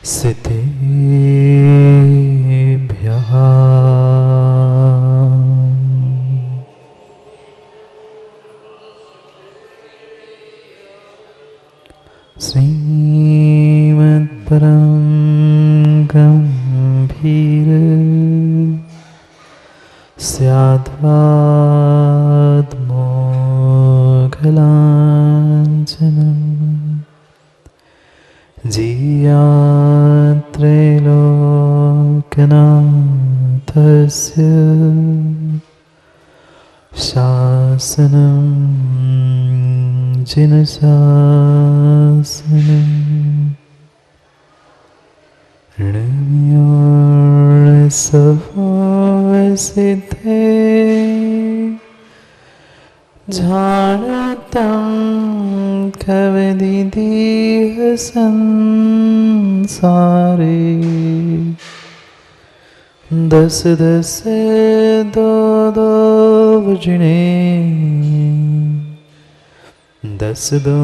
सिद्धेभ्यः श्रीमद्परं गम्भीर स्याद्मोघलाञ्छनम् जीयात्रैलोक्यनाथस्य शासनं जिनशासनं ऋणयोर्सवसिद्धे जानतं कवदिदेह संसारे दस दस दो दो वजने दस दो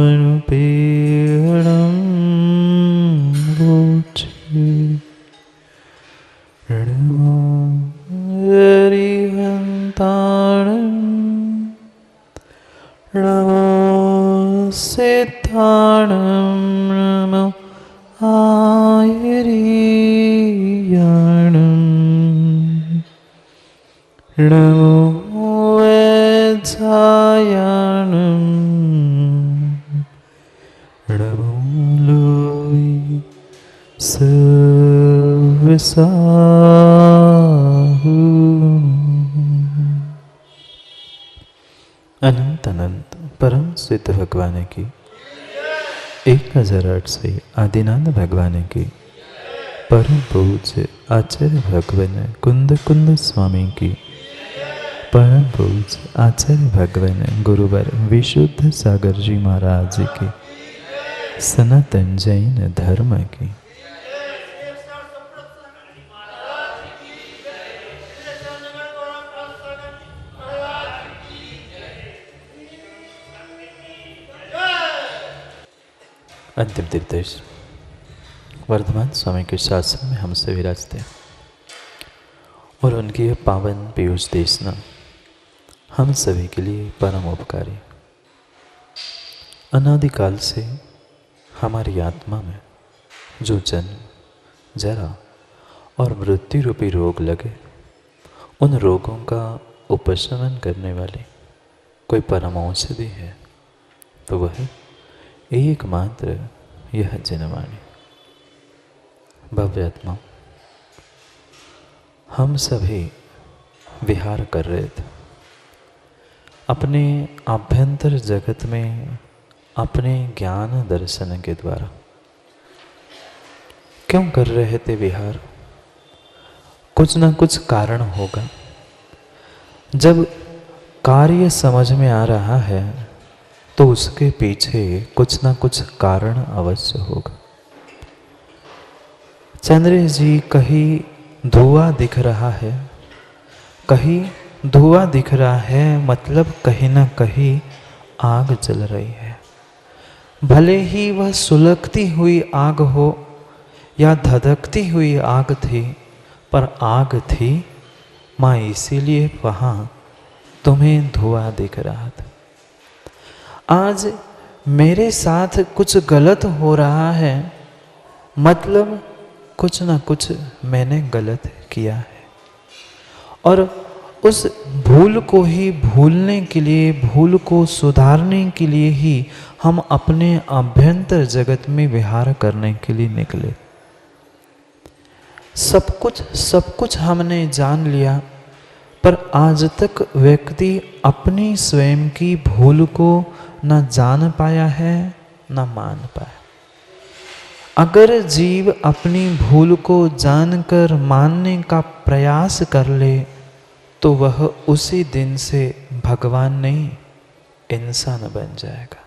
अनुपेणं वोचे ऋणमोरिहन्ताणं नमो सिद्धाणं नमो आयरीयाणं नमो वैद्धायाणं नमो लोई सर्वसाहु। अनंत अनंत परम सिद्ध भगवान की 1008 से आदिनाथ भगवान की परम पूज्य आचार्य भगवान कुंद कुंद स्वामी की परम पूज्य आचार्य भगवान गुरुवर विशुद्ध सागर जी महाराज की सनातन जैन धर्म की अंतिम निर्देश वर्धमान स्वामी के शासन में हम सभी विराजते हैं और उनकी यह पावन पीयूष देशना हम सभी के लिए परम उपकारी। अनादिकाल से हमारी आत्मा में जो जन्म जरा और मृत्यु रूपी रोग लगे, उन रोगों का उपशमन करने वाली कोई परम औषधि है तो वह एकमात्र यह जनवाणी। भव्यात्मा, हम सभी विहार कर रहे थे अपने आभ्यंतर जगत में अपने ज्ञान दर्शन के द्वारा। क्यों कर रहे थे विहार? कुछ ना कुछ कारण होगा। जब कार्य समझ में आ रहा है तो उसके पीछे कुछ ना कुछ कारण अवश्य होगा। चंद्र जी, कहीं धुआं दिख रहा है, कहीं धुआं दिख रहा है, मतलब कहीं ना कहीं आग जल रही है। भले ही वह सुलगती हुई आग हो या धधकती हुई आग थी, पर आग थी माँ, इसीलिए वहाँ तुम्हें धुआं दिख रहा था। आज मेरे साथ कुछ गलत हो रहा है, मतलब कुछ ना कुछ मैंने गलत किया है, और उस भूल को ही भूलने के लिए, भूल को सुधारने के लिए ही हम अपने आभ्यंतर जगत में विहार करने के लिए निकले। सब कुछ हमने जान लिया, पर आज तक व्यक्ति अपनी स्वयं की भूल को न जान पाया है न मान पाया। अगर जीव अपनी भूल को जानकर मानने का प्रयास कर ले तो वह उसी दिन से भगवान नहीं इंसान बन जाएगा।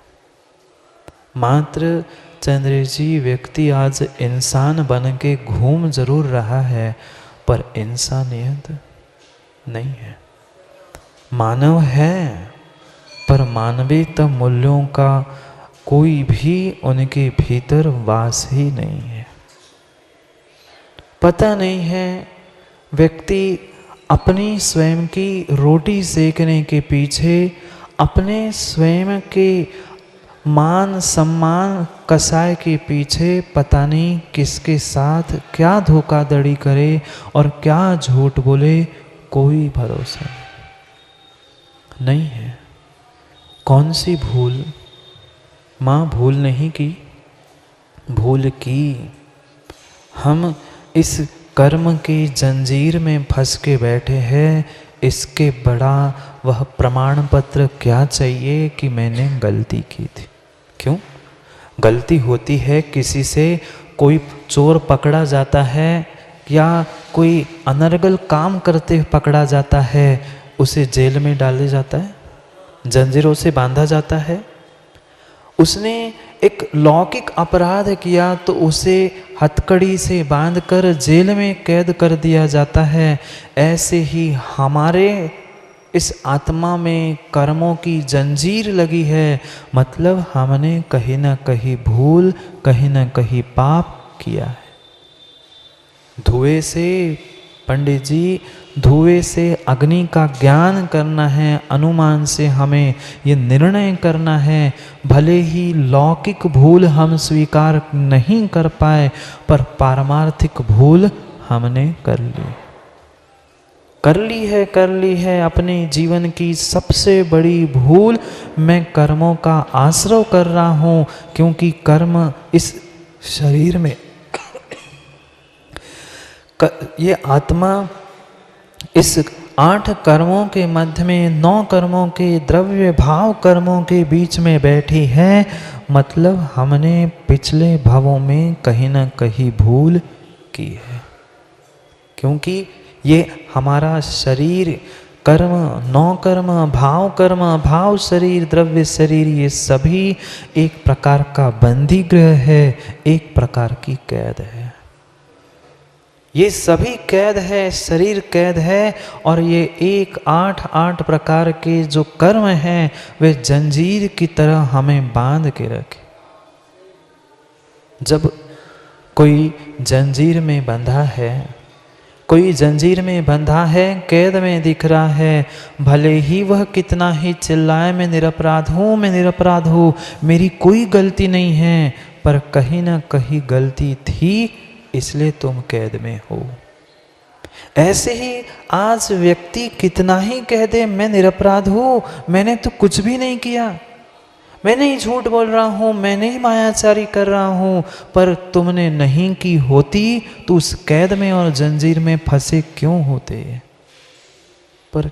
मात्र चंद्र जी, व्यक्ति आज इंसान बन के घूम जरूर रहा है, पर इंसानियत नहीं है। मानव है पर मानवीय मूल्यों का कोई भी उनके भीतर वास ही नहीं है। पता नहीं है व्यक्ति अपनी स्वयं की रोटी सेकने के पीछे, अपने स्वयं के मान सम्मान कसाय के पीछे पता नहीं किसके साथ क्या धोखाधड़ी करे और क्या झूठ बोले, कोई भरोसा नहीं है। कौन सी भूल? माँ भूल नहीं की, भूल की। हम इस कर्म की जंजीर में फंस के बैठे हैं। इसके बड़ा वह प्रमाण पत्र क्या चाहिए कि मैंने गलती की थी। क्यों गलती होती है? किसी से कोई चोर पकड़ा जाता है या कोई अनर्गल काम करते पकड़ा जाता है, उसे जेल में डाला जाता है, जंजीरों से बांधा जाता है। उसने एक लौकिक अपराध किया तो उसे हथकड़ी से बांधकर जेल में कैद कर दिया जाता है। ऐसे ही हमारे इस आत्मा में कर्मों की जंजीर लगी है। मतलब हमने कहीं ना कहीं भूल, कहीं ना कहीं पाप किया है। धुएं से पंडित जी, धुएं से अग्नि का ज्ञान करना है, अनुमान से हमें ये निर्णय करना है। भले ही लौकिक भूल हम स्वीकार नहीं कर पाए, पर पारमार्थिक भूल हमने कर ली है। अपने जीवन की सबसे बड़ी भूल, मैं कर्मों का आश्रय कर रहा हूँ, क्योंकि कर्म इस शरीर में ये आत्मा इस 8 कर्मों के मध्य में 9 कर्मों के द्रव्य भाव कर्मों के बीच में बैठी है। मतलब हमने पिछले भवों में कहीं ना कहीं भूल की है, क्योंकि ये हमारा शरीर कर्म, 9 कर्म, भाव शरीर, द्रव्य शरीर, ये सभी एक प्रकार का बंदी गृह है, एक प्रकार की कैद है। ये सभी कैद है, शरीर कैद है। और ये 8 प्रकार के जो कर्म हैं वे जंजीर की तरह हमें बांध के रखे। जब कोई जंजीर में बंधा है, कोई जंजीर में बंधा है, कैद में दिख रहा है, भले ही वह कितना ही चिल्लाए मैं निरपराध हूँ, मेरी कोई गलती नहीं है, पर कहीं ना कहीं गलती थी, इसलिए तुम कैद में हो। ऐसे ही आज व्यक्ति कितना ही कह दे मैं निरपराध हूँ, मैंने तो कुछ भी नहीं किया, मैं नहीं झूठ बोल रहा हूँ, मैं नहीं मायाचारी कर रहा हूँ, पर तुमने नहीं की होती तो उस कैद में और जंजीर में फंसे क्यों होते। पर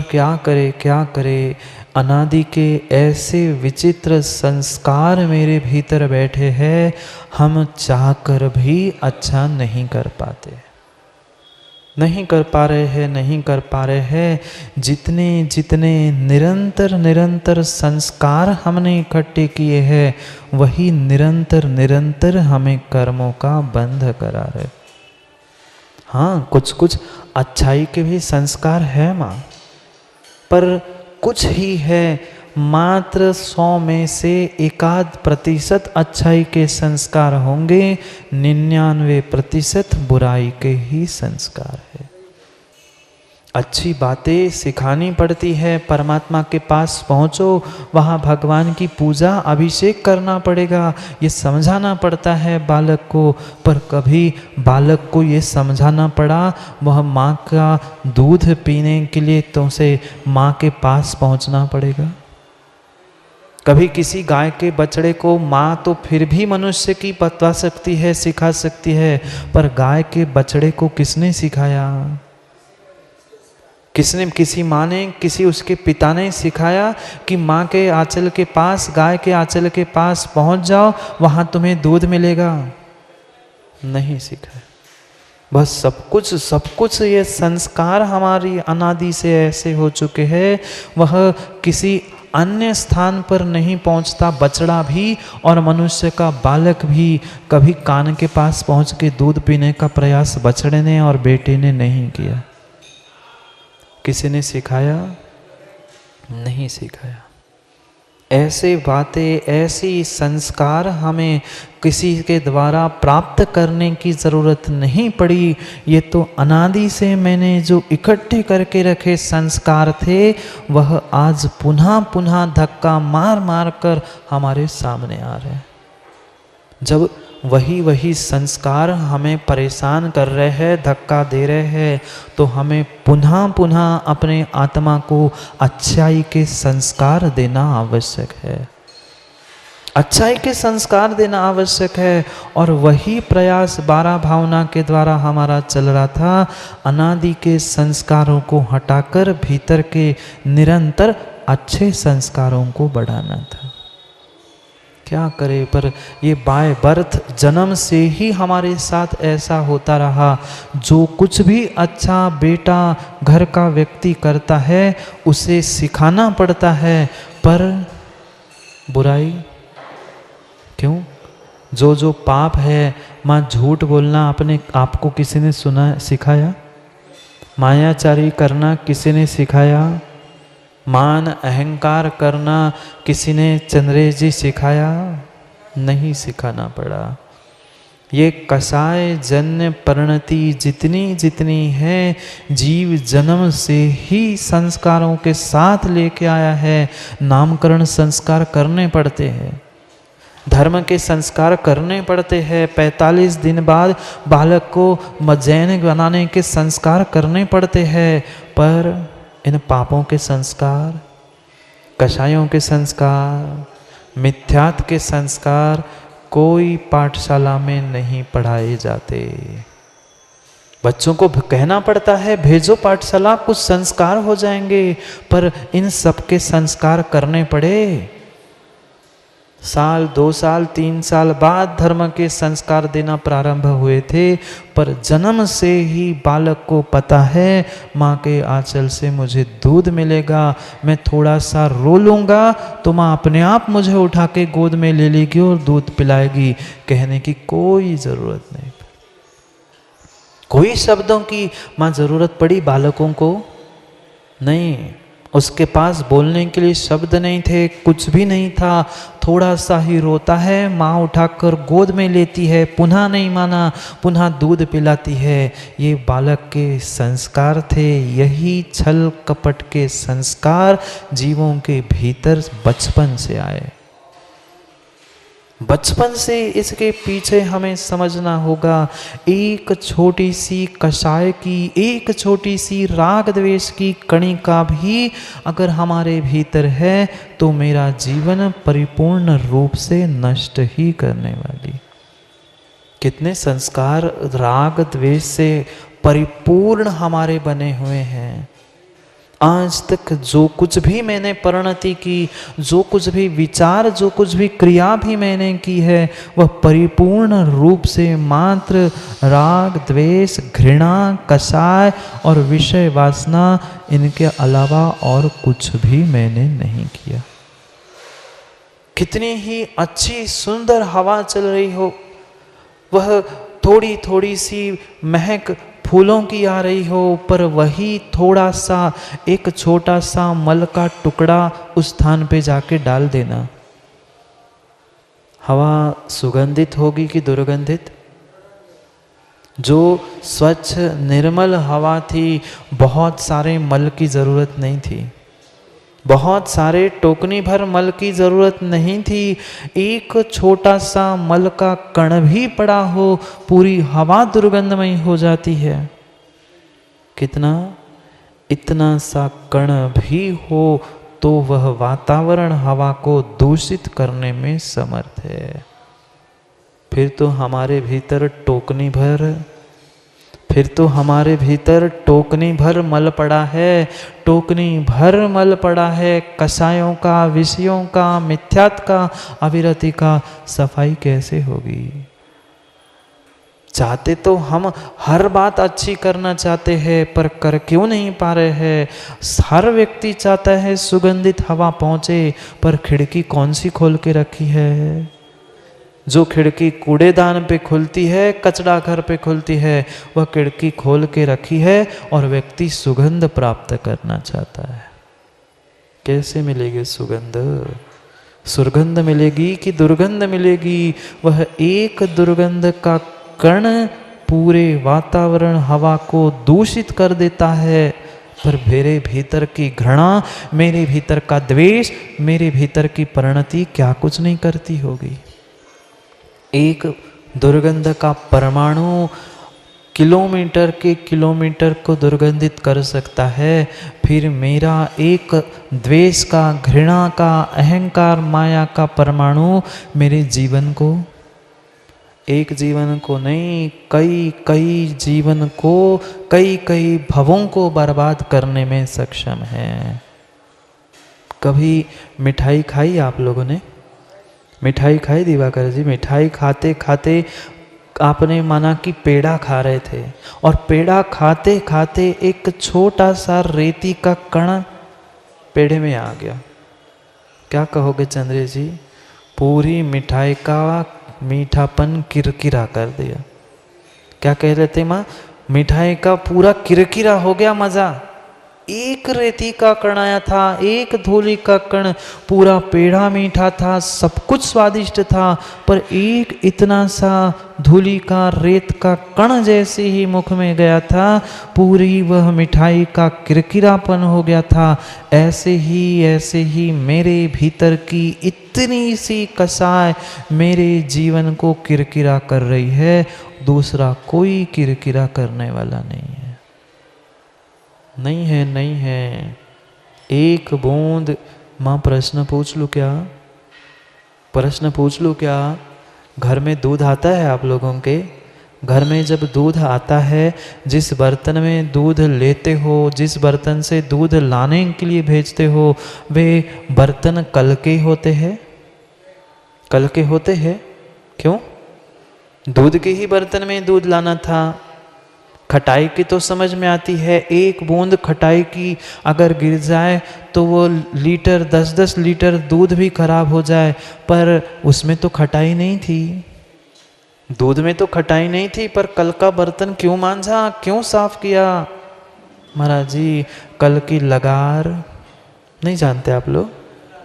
क्या करे, अनादि के ऐसे विचित्र संस्कार मेरे भीतर बैठे हैं, हम चाहकर भी अच्छा नहीं कर पा रहे हैं। जितने निरंतर संस्कार हमने इकट्ठे किए हैं, वही निरंतर हमें कर्मों का बंध करा रहे। हाँ, कुछ अच्छाई के भी संस्कार है माँ, पर कुछ ही है। मात्र 100 में से 1% अच्छाई के संस्कार होंगे, 99% बुराई के ही संस्कार है। अच्छी बातें सिखानी पड़ती है, परमात्मा के पास पहुँचो, वहाँ भगवान की पूजा अभिषेक करना पड़ेगा, ये समझाना पड़ता है बालक को। पर कभी बालक को ये समझाना पड़ा, वह माँ का दूध पीने के लिए तो उसे माँ के पास पहुँचना पड़ेगा। कभी किसी गाय के बछड़े को माँ तो फिर भी मनुष्य की बता सकती है, सिखा सकती है, पर गाय के बछड़े को किसने सिखाया? किसी माँ ने, किसी उसके पिता ने सिखाया कि माँ के आंचल के पास, गाय के आंचल के पास पहुँच जाओ, वहाँ तुम्हें दूध मिलेगा? नहीं सिखाया। बस सब कुछ ये संस्कार हमारी अनादि से ऐसे हो चुके हैं, वह किसी अन्य स्थान पर नहीं पहुंचता। बछड़ा भी और मनुष्य का बालक भी कभी कान के पास पहुंच के दूध पीने का प्रयास बछड़े ने और बेटे ने नहीं किया। किसी ने सिखाया? नहीं सिखाया। ऐसे बातें, ऐसी संस्कार हमें किसी के द्वारा प्राप्त करने की ज़रूरत नहीं पड़ी। ये तो अनादि से मैंने जो इकट्ठे करके रखे संस्कार थे, वह आज पुनः पुनः धक्का मार मार कर हमारे सामने आ रहे हैं। जब वही संस्कार हमें परेशान कर रहे हैं, धक्का दे रहे हैं, तो हमें पुनः पुनः अपने आत्मा को अच्छाई के संस्कार देना आवश्यक है। अच्छाई के संस्कार देना आवश्यक है। और वही प्रयास 12 भावना के द्वारा हमारा चल रहा था। अनादि के संस्कारों को हटाकर भीतर के निरंतर अच्छे संस्कारों को बढ़ाना था। क्या करे, पर ये बाय बर्थ जन्म से ही हमारे साथ ऐसा होता रहा। जो कुछ भी अच्छा बेटा घर का व्यक्ति करता है उसे सिखाना पड़ता है, पर बुराई क्यों? जो पाप है, माँ झूठ बोलना अपने आपको किसी ने सिखाया? मायाचारी करना किसी ने सिखाया? मान अहंकार करना किसी ने चंद्रेश जी सिखाया? नहीं सिखाना पड़ा। ये कसाय जन्य परिणति जितनी जितनी है, जीव जन्म से ही संस्कारों के साथ लेके आया है। नामकरण संस्कार करने पड़ते हैं, धर्म के संस्कार करने पड़ते हैं। 45 दिन बाद बालक को जैन बनाने के संस्कार करने पड़ते हैं। पर इन पापों के संस्कार, कषायों के संस्कार, मिथ्यात्व के संस्कार कोई पाठशाला में नहीं पढ़ाए जाते। बच्चों को कहना पड़ता है भेजो पाठशाला, कुछ संस्कार हो जाएंगे, पर इन सब के संस्कार करने पड़े। साल 2 साल 3 साल बाद धर्म के संस्कार देना प्रारंभ हुए थे, पर जन्म से ही बालक को पता है माँ के आंचल से मुझे दूध मिलेगा। मैं थोड़ा सा रो लूँगा तो माँ अपने आप मुझे उठा के गोद में ले लेगी और दूध पिलाएगी। कहने की कोई ज़रूरत नहीं, कोई शब्दों की माँ ज़रूरत पड़ी बालकों को? नहीं, उसके पास बोलने के लिए शब्द नहीं थे, कुछ भी नहीं था। थोड़ा सा ही रोता है, माँ उठाकर गोद में लेती है, पुनः नहीं माना, पुनः दूध पिलाती है। ये बालक के संस्कार थे। यही छल कपट के संस्कार जीवों के भीतर बचपन से आए। बचपन से इसके पीछे हमें समझना होगा। एक छोटी सी कषाय की, एक छोटी सी राग द्वेष की कणिका भी अगर हमारे भीतर है तो मेरा जीवन परिपूर्ण रूप से नष्ट ही करने वाली। कितने संस्कार राग द्वेष से परिपूर्ण हमारे बने हुए हैं। आज तक जो कुछ भी मैंने परिणति की, जो कुछ भी विचार, जो कुछ भी क्रिया भी मैंने की है, वह परिपूर्ण रूप से मात्र राग द्वेष घृणा कषाय और विषय वासना, इनके अलावा और कुछ भी मैंने नहीं किया। कितनी ही अच्छी सुंदर हवा चल रही हो, वह थोड़ी थोड़ी सी महक फूलों की आ रही हो, पर वही थोड़ा सा एक छोटा सा मल का टुकड़ा उस स्थान पे जाके डाल देना, हवा सुगंधित होगी कि दुर्गंधित? जो स्वच्छ निर्मल हवा थी, बहुत सारे मल की ज़रूरत नहीं थी, बहुत सारे टोकनी भर मल की ज़रूरत नहीं थी। एक छोटा सा मल का कण भी पड़ा हो, पूरी हवा दुर्गंधमय हो जाती है। कितना? इतना सा कण भी हो तो वह वातावरण हवा को दूषित करने में समर्थ है। फिर तो हमारे भीतर टोकनी भर मल पड़ा है, टोकनी भर मल पड़ा है कषायों का, विषयों का, मिथ्यात्व का, अविरति का। सफाई कैसे होगी? चाहते तो हम हर बात अच्छी करना चाहते हैं, पर कर क्यों नहीं पा रहे हैं। हर व्यक्ति चाहता है सुगंधित हवा पहुंचे, पर खिड़की कौन सी खोल के रखी है। जो खिड़की कूड़ेदान पे खुलती है, कचरा घर पे खुलती है, वह खिड़की खोल के रखी है और व्यक्ति सुगंध प्राप्त करना चाहता है। कैसे मिलेगी सुगंध? सुगंध मिलेगी कि दुर्गंध मिलेगी? वह एक दुर्गंध का कण पूरे वातावरण हवा को दूषित कर देता है, पर मेरे भीतर की घृणा, मेरे भीतर का द्वेष, मेरे भीतर की परिणति क्या कुछ नहीं करती होगी। एक दुर्गंध का परमाणु किलोमीटर के किलोमीटर को दुर्गंधित कर सकता है, फिर मेरा एक द्वेष का, घृणा का, अहंकार, माया का परमाणु मेरे जीवन को, एक जीवन को नहीं, कई कई जीवन को, कई कई भवों को बर्बाद करने में सक्षम है। कभी मिठाई खाई आप लोगों ने? मिठाई खाई दिवाकर जी? मिठाई खाते खाते आपने माना कि पेड़ा खा रहे थे, और पेड़ा खाते खाते एक छोटा सा रेती का कण पेड़े में आ गया। क्या कहोगे चंद्र जी? पूरी मिठाई का मीठापन किरकिरा कर दिया। क्या कह रहे थे माँ? मिठाई का पूरा किरकिरा हो गया मजा। एक रेती का कण आया था, एक धूली का कण, पूरा पेड़ा मीठा था, सब कुछ स्वादिष्ट था, पर एक इतना सा धूली का, रेत का कण जैसे ही मुख में गया था, पूरी वह मिठाई का किरकिरापन हो गया था। ऐसे ही मेरे भीतर की इतनी सी कसाय मेरे जीवन को किरकिरा कर रही है, दूसरा कोई किरकिरा करने वाला नहीं है। नहीं है। एक बूंद, माँ प्रश्न पूछ लूँ क्या? प्रश्न पूछ लूँ क्या? घर में दूध आता है आप लोगों के? घर में जब दूध आता है, जिस बर्तन में दूध लेते हो, जिस बर्तन से दूध लाने के लिए भेजते हो, वे बर्तन कल के होते हैं? कल के होते हैं। क्यों? दूध के ही बर्तन में दूध लाना था। खटाई की तो समझ में आती है, एक बूंद खटाई की अगर गिर जाए तो वो लीटर 10-10 लीटर दूध भी खराब हो जाए, पर उसमें तो खटाई नहीं थी, दूध में तो खटाई नहीं थी, पर कल का बर्तन क्यों मांझा, क्यों साफ किया? महाराज जी, कल की लगार नहीं जानते आप लोग?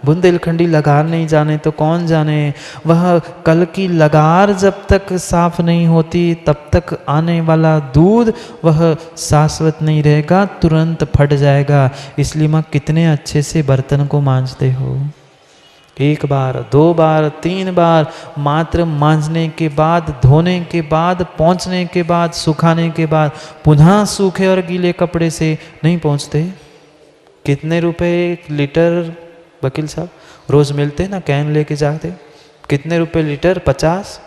बुंदेलखंडी लगार नहीं जाने तो कौन जाने। वह कल की लगार जब तक साफ नहीं होती, तब तक आने वाला दूध वह शाश्वत नहीं रहेगा, तुरंत फट जाएगा। इसलिए माँ कितने अच्छे से बर्तन को मांजते हो, 1 बार 2 बार 3 बार, मात्र मांजने के बाद, धोने के बाद, पोंछने के बाद, सुखाने के बाद, पुनः सूखे और गीले कपड़े से नहीं पोंछते। कितने रुपए लीटर वकील साहब रोज मिलते ना, कैन लेके जाते? कितने रुपए लीटर? 50,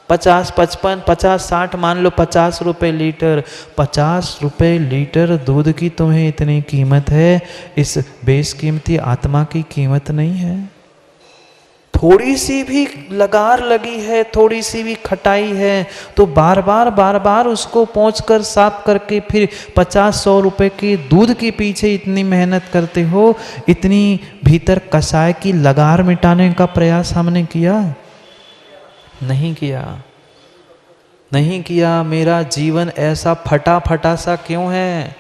55, 50, 60, मान लो 50 रुपए लीटर। 50 रुपए लीटर दूध की तुम्हें इतनी कीमत है, इस बेशकीमती आत्मा की कीमत नहीं है। थोड़ी सी भी लगार लगी है, थोड़ी सी भी खटाई है, तो बार बार उसको पोंछकर साफ करके फिर 50-100 रुपए के दूध के पीछे इतनी मेहनत करते हो। इतनी भीतर कसाय की लगार मिटाने का प्रयास हमने किया? नहीं किया, नहीं किया। मेरा जीवन ऐसा फटा सा क्यों है?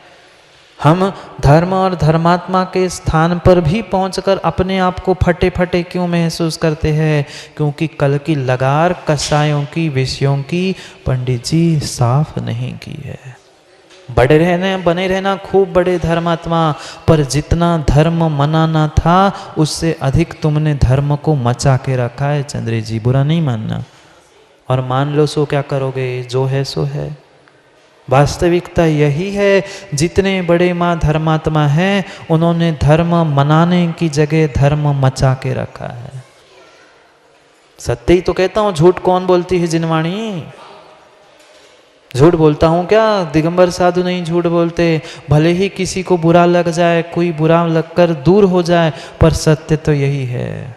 हम धर्म और धर्मात्मा के स्थान पर भी पहुंचकर अपने आप को फटे क्यों महसूस करते हैं? क्योंकि कल की लगार कसायों की, विषयों की पंडित जी साफ नहीं की है। बने रहना खूब बड़े धर्मात्मा, पर जितना धर्म मनाना था उससे अधिक तुमने धर्म को मचा के रखा है चंद्र जी, बुरा नहीं मानना। और मान लो सो क्या करोगे, जो है सो है। वास्तविकता यही है, जितने बड़े माँ धर्मात्मा हैं उन्होंने धर्म मनाने की जगह धर्म मचा के रखा है। सत्य ही तो कहता हूँ, झूठ कौन बोलती है जिनवाणी? झूठ बोलता हूँ क्या? दिगंबर साधु नहीं झूठ बोलते। भले ही किसी को बुरा लग जाए, कोई बुरा लगकर दूर हो जाए, पर सत्य तो यही है।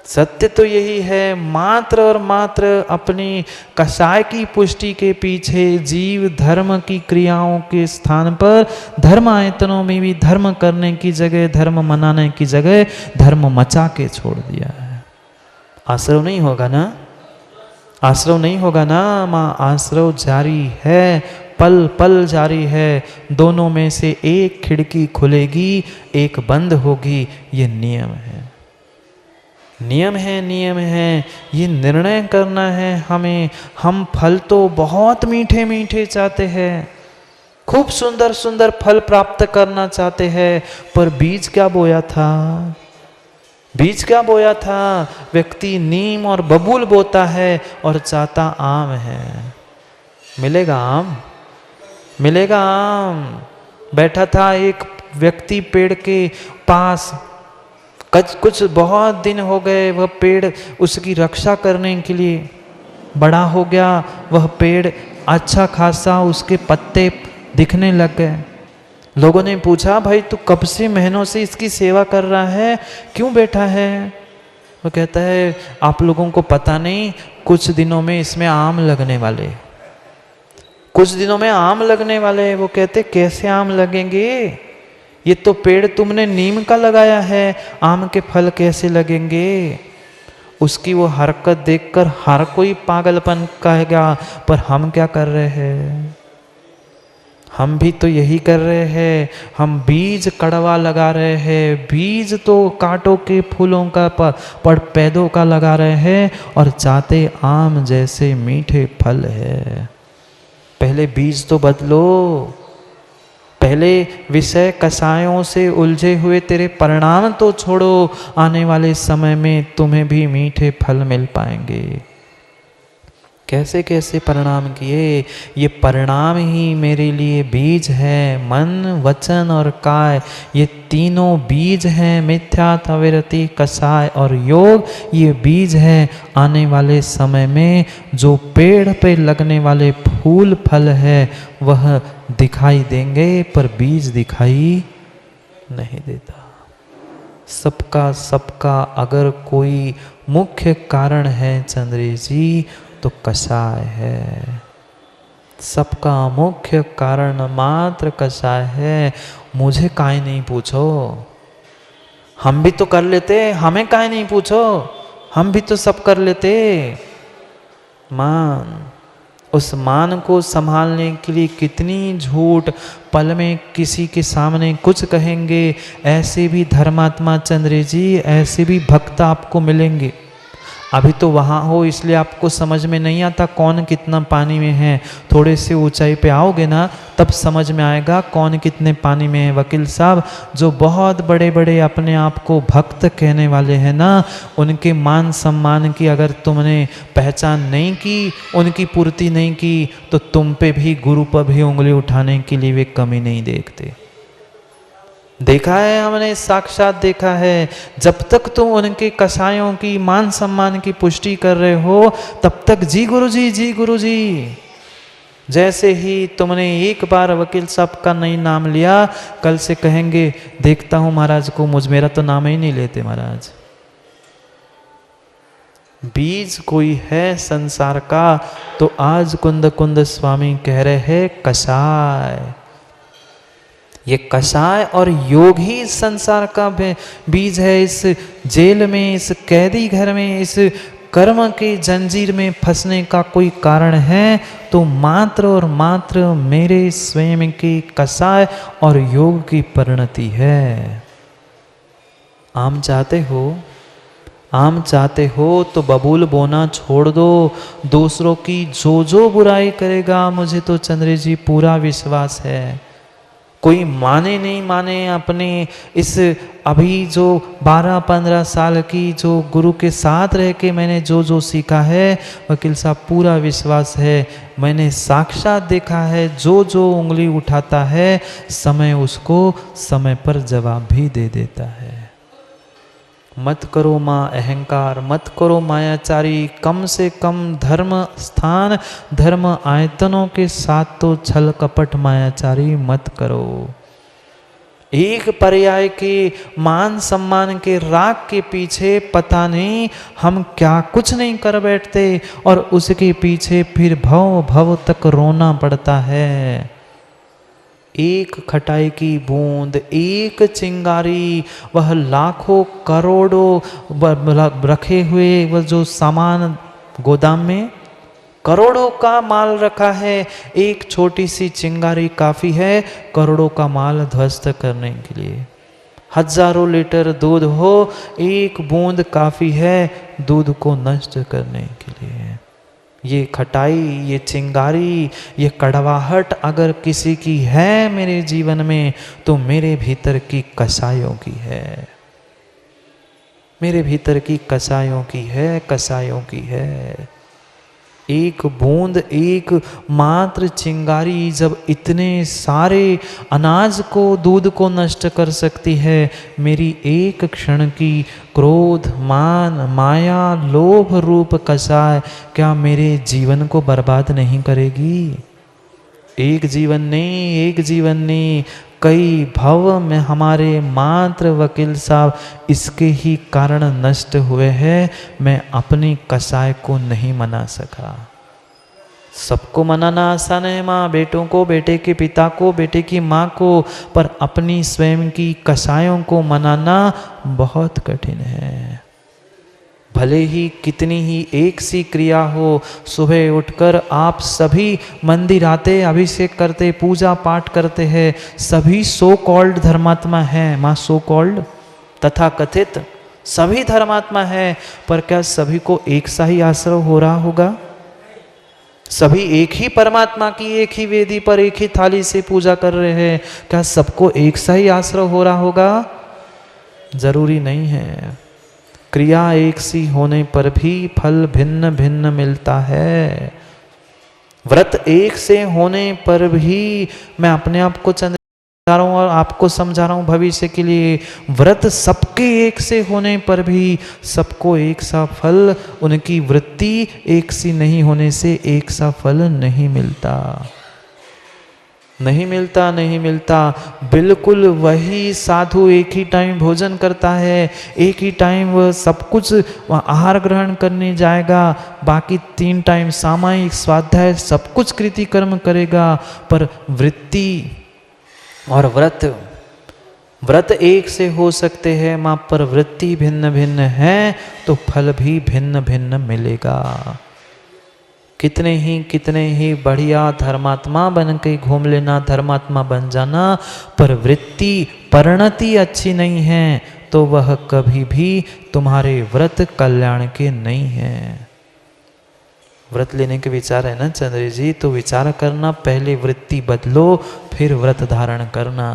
सत्य तो यही है, मात्र और मात्र अपनी कसाय की पुष्टि के पीछे जीव धर्म की क्रियाओं के स्थान पर धर्म आयतनों में भी धर्म करने की जगह, धर्म मनाने की जगह धर्म मचा के छोड़ दिया है। आश्रव नहीं होगा ना, आश्रव नहीं होगा ना माँ, आश्रव जारी है, पल पल जारी है। दोनों में से एक खिड़की खुलेगी, एक बंद होगी, ये नियम है, नियम है, नियम है। ये निर्णय करना है हमें। हम फल तो बहुत मीठे मीठे चाहते हैं, खूब सुंदर सुंदर फल प्राप्त करना चाहते हैं, पर बीज क्या बोया था, बीज क्या बोया था। व्यक्ति नीम और बबूल बोता है और चाहता आम है। मिलेगा आम, मिलेगा आम। बैठा था एक व्यक्ति पेड़ के पास, कुछ बहुत दिन हो गए, वह पेड़ उसकी रक्षा करने के लिए बड़ा हो गया। वह पेड़ अच्छा खासा उसके पत्ते दिखने लग गए। लोगों ने पूछा, भाई तू कब से महीनों से इसकी सेवा कर रहा है, क्यों बैठा है। वो कहता है, आप लोगों को पता नहीं, कुछ दिनों में इसमें आम लगने वाले, कुछ दिनों में आम लगने वाले। वो कहते, कैसे आम लगेंगे, ये तो पेड़ तुमने नीम का लगाया है, आम के फल कैसे लगेंगे। उसकी वो हरकत देखकर हर कोई पागलपन कहेगा, पर हम क्या कर रहे हैं, हम भी तो यही कर रहे हैं। हम बीज कड़वा लगा रहे हैं, बीज तो कांटों के फूलों का पर पैदों का लगा रहे हैं, और चाहते आम जैसे मीठे फल है। पहले बीज तो बदलो, पहले विषय कसायों से उलझे हुए तेरे परिणाम तो छोड़ो। आने वाले समय में तुम्हें भी मीठे फल मिल पाएंगे। कैसे कैसे परिणाम किए, ये परिणाम ही मेरे लिए बीज है। मन, वचन और काय, ये तीनों बीज हैं। मिथ्या, अविरति, कसाय और योग, ये बीज है। आने वाले समय में जो पेड़ पे लगने वाले फूल फल है वह दिखाई देंगे, पर बीज दिखाई नहीं देता। सबका अगर कोई मुख्य कारण है चंद्री जी, तो कसाय है। सबका मुख्य कारण मात्र कसाय है। मुझे काहे नहीं पूछो, हम भी तो कर लेते, हमें काहे नहीं पूछो, हम भी तो सब कर लेते। मान, उस मान को संभालने के लिए कितनी झूठ, पल में किसी के सामने कुछ कहेंगे। ऐसे भी धर्मात्मा चंद्र जी, ऐसे भी भक्त आपको मिलेंगे। अभी तो वहाँ हो इसलिए आपको समझ में नहीं आता कौन कितना पानी में है। थोड़े से ऊंचाई पे आओगे ना, तब समझ में आएगा कौन कितने पानी में है। वकील साहब, जो बहुत बड़े बड़े अपने आप को भक्त कहने वाले हैं ना, उनके मान सम्मान की अगर तुमने पहचान नहीं की, उनकी पूर्ति नहीं की, तो तुम पे भी, गुरु पर भी उंगली उठाने के लिए वे कमी नहीं देखते। देखा है हमने, साक्षात देखा है। जब तक तुम उनके कसायों की मान सम्मान की पुष्टि कर रहे हो, तब तक जी गुरु जी, जी गुरु जी। जैसे ही तुमने एक बार वकील साहब का नहीं नाम लिया, कल से कहेंगे देखता हूं महाराज को, मेरा तो नाम ही नहीं लेते महाराज। बीज कोई है संसार का, तो आज कुंद कुंद स्वामी कह रहे हैं कसाय। ये कसाय और योग ही संसार का बीज है। इस जेल में, इस कैदी घर में, इस कर्म के जंजीर में फंसने का कोई कारण है तो मात्र और मात्र मेरे स्वयं के कसाय और योग की परिणति है। आम चाहते हो, आम चाहते हो तो बबूल बोना छोड़ दो। दूसरों की जो बुराई करेगा, मुझे तो चंद्र जी पूरा विश्वास है। कोई माने नहीं माने, अपने इस अभी जो 12-15 साल की जो गुरु के साथ रह के मैंने जो सीखा है, वकील साहब पूरा विश्वास है, मैंने साक्षात देखा है। जो उंगली उठाता है, समय उसको समय पर जवाब भी दे देता है। मत करो माँ अहंकार, मत करो मायाचारी। कम से कम धर्म स्थान, धर्म आयतनों के साथ तो छल कपट मायाचारी मत करो। एक पर्याय के मान सम्मान के राग के पीछे पता नहीं हम क्या कुछ नहीं कर बैठते और उसके पीछे फिर भव भव तक रोना पड़ता है। एक खटाई की बूंद, एक चिंगारी, वह लाखों करोड़ों रखे हुए वह जो सामान गोदाम में करोड़ों का माल रखा है, एक छोटी सी चिंगारी काफी है करोड़ों का माल ध्वस्त करने के लिए। हजारों लीटर दूध हो, एक बूंद काफी है दूध को नष्ट करने के लिए। ये खटाई, ये चिंगारी, ये कड़वाहट अगर किसी की है मेरे जीवन में तो मेरे भीतर की कसायों की है, मेरे भीतर की कसायों की है, कसायों की है। एक बूंद, एक मात्र चिंगारी जब इतने सारे अनाज को, दूध को नष्ट कर सकती है, मेरी एक क्षण की क्रोध, मान, माया, लोभ रूप कसाय क्या मेरे जीवन को बर्बाद नहीं करेगी? एक जीवन नहीं, एक जीवन नहीं, कई भव में हमारे मात्र वकील साहब इसके ही कारण नष्ट हुए हैं। मैं अपनी कसाय को नहीं मना सका। सबको मनाना आसान है, माँ बेटों को, बेटे के पिता को, बेटे की माँ को, पर अपनी स्वयं की कसायों को मनाना बहुत कठिन है। भले ही कितनी ही एक सी क्रिया हो, सुबह उठकर आप सभी मंदिर आते, अभिषेक करते, पूजा पाठ करते हैं, सभी सो कॉल्ड धर्मात्मा हैं, माँ सो कॉल्ड तथा कथित सभी धर्मात्मा है, पर क्या सभी को एक सा ही आश्रय हो रहा होगा? सभी एक ही परमात्मा की एक ही वेदी पर एक ही थाली से पूजा कर रहे हैं, क्या सबको एक सा ही आश्रय हो रहा होगा? जरूरी नहीं है। क्रिया एक सी होने पर भी फल भिन्न भिन्न मिलता है। व्रत एक से होने पर भी, मैं अपने आप को समझा रहा हूं और आपको समझा रहा हूं भविष्य के लिए, व्रत सबके एक से होने पर भी सबको एक सा फल, उनकी वृत्ति एक सी नहीं होने से एक सा फल नहीं मिलता, नहीं मिलता, नहीं मिलता। बिल्कुल वही साधु एक ही टाइम भोजन करता है, एक ही टाइम वह सब कुछ आहार ग्रहण करने जाएगा, बाकी 3 टाइम सामायिक स्वाध्याय सब कुछ कृति कर्म करेगा, पर वृत्ति और व्रत एक से हो सकते हैं माँ, पर वृत्ति भिन्न भिन्न है तो फल भी भिन्न भिन्न मिलेगा। कितने ही बढ़िया धर्मात्मा बन के घूम लेना, धर्मात्मा बन जाना, पर वृत्ति परिणति अच्छी नहीं है तो वह कभी भी तुम्हारे व्रत कल्याण के नहीं है। व्रत लेने के विचार है ना चंद्र जी, तो विचार करना, पहले वृत्ति बदलो फिर व्रत धारण करना।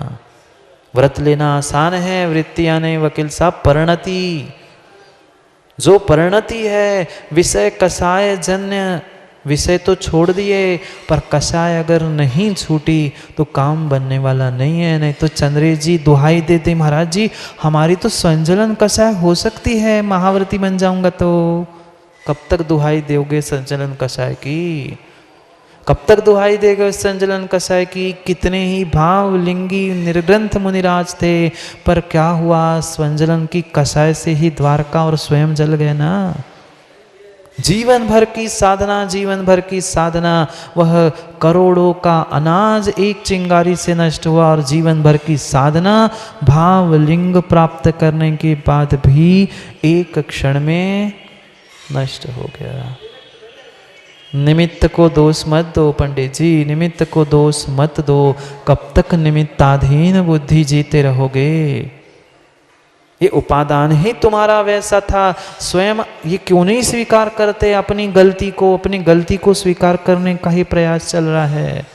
व्रत लेना आसान है, वृत्ति आने वकील साहब परिणति, जो परिणति है विषय कसाय जन्य, विषय तो छोड़ दिए पर कसाय अगर नहीं छूटी तो काम बनने वाला नहीं है। नहीं तो चंद्रेश जी दुहाई देते, महाराज जी हमारी तो संजलन कसाय हो सकती है, महाव्रती बन जाऊंगा तो। कब तक दुहाई दोगे संजलन कसाय की? कब तक दुहाई देगा संजलन कसाय की? कितने ही भावलिंगी निर्ग्रंथ मुनिराज थे, पर क्या हुआ, संजलन की कसाय से ही द्वारका और स्वयं जल गए ना। जीवन भर की साधना, जीवन भर की साधना, वह करोड़ों का अनाज एक चिंगारी से नष्ट हुआ, और जीवन भर की साधना भावलिंग प्राप्त करने के बाद भी एक क्षण में नष्ट हो गया। निमित्त को दोष मत दो पंडित जी, निमित्त को दोष मत दो, कब तक निमित्ताधीन बुद्धि जीते रहोगे? ये उपादान ही तुम्हारा वैसा था, स्वयं ये क्यों नहीं स्वीकार करते अपनी गलती को? अपनी गलती को स्वीकार करने का ही प्रयास चल रहा है।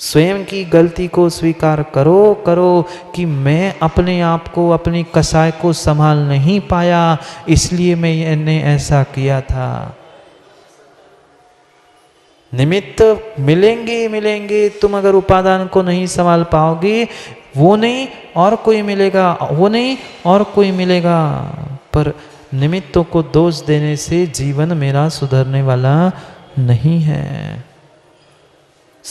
स्वयं की गलती को स्वीकार करो कि मैं अपने आप को, अपनी कसाय को संभाल नहीं पाया, इसलिए मैंने ऐसा किया था। निमित्त मिलेंगे, तुम अगर उपादान को नहीं संभाल पाओगे, वो नहीं और कोई मिलेगा, वो नहीं और कोई मिलेगा, पर निमित्तों को दोष देने से जीवन मेरा सुधरने वाला नहीं है।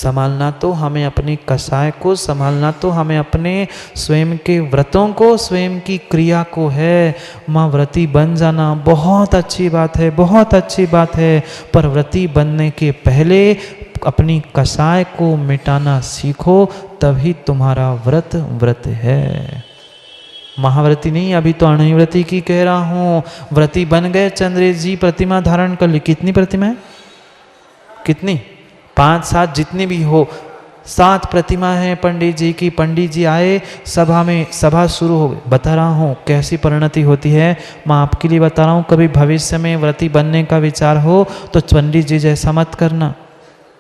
संभालना तो हमें अपनी कसाय को, संभालना तो हमें अपने स्वयं के व्रतों को, स्वयं की क्रिया को है। माँ व्रती बन जाना बहुत अच्छी बात है, बहुत अच्छी बात है, पर व्रती बनने के पहले अपनी कसाय को मिटाना सीखो, तभी तुम्हारा व्रत व्रत है। महाव्रती नहीं, अभी तो अणुव्रती की कह रहा हूँ। व्रती बन गए, चंद्रेश जी प्रतिमा धारण कर ली। कितनी प्रतिमा है? कितनी? 5-7 जितनी भी हो, 7 प्रतिमा है पंडित जी की। पंडित जी आए सभा में, सभा शुरू हो गई। बता रहा हूँ कैसी परिणति होती है, मैं आपके लिए बता रहा हूँ। कभी भविष्य में व्रती बनने का विचार हो तो पंडित जी जैसा मत करना।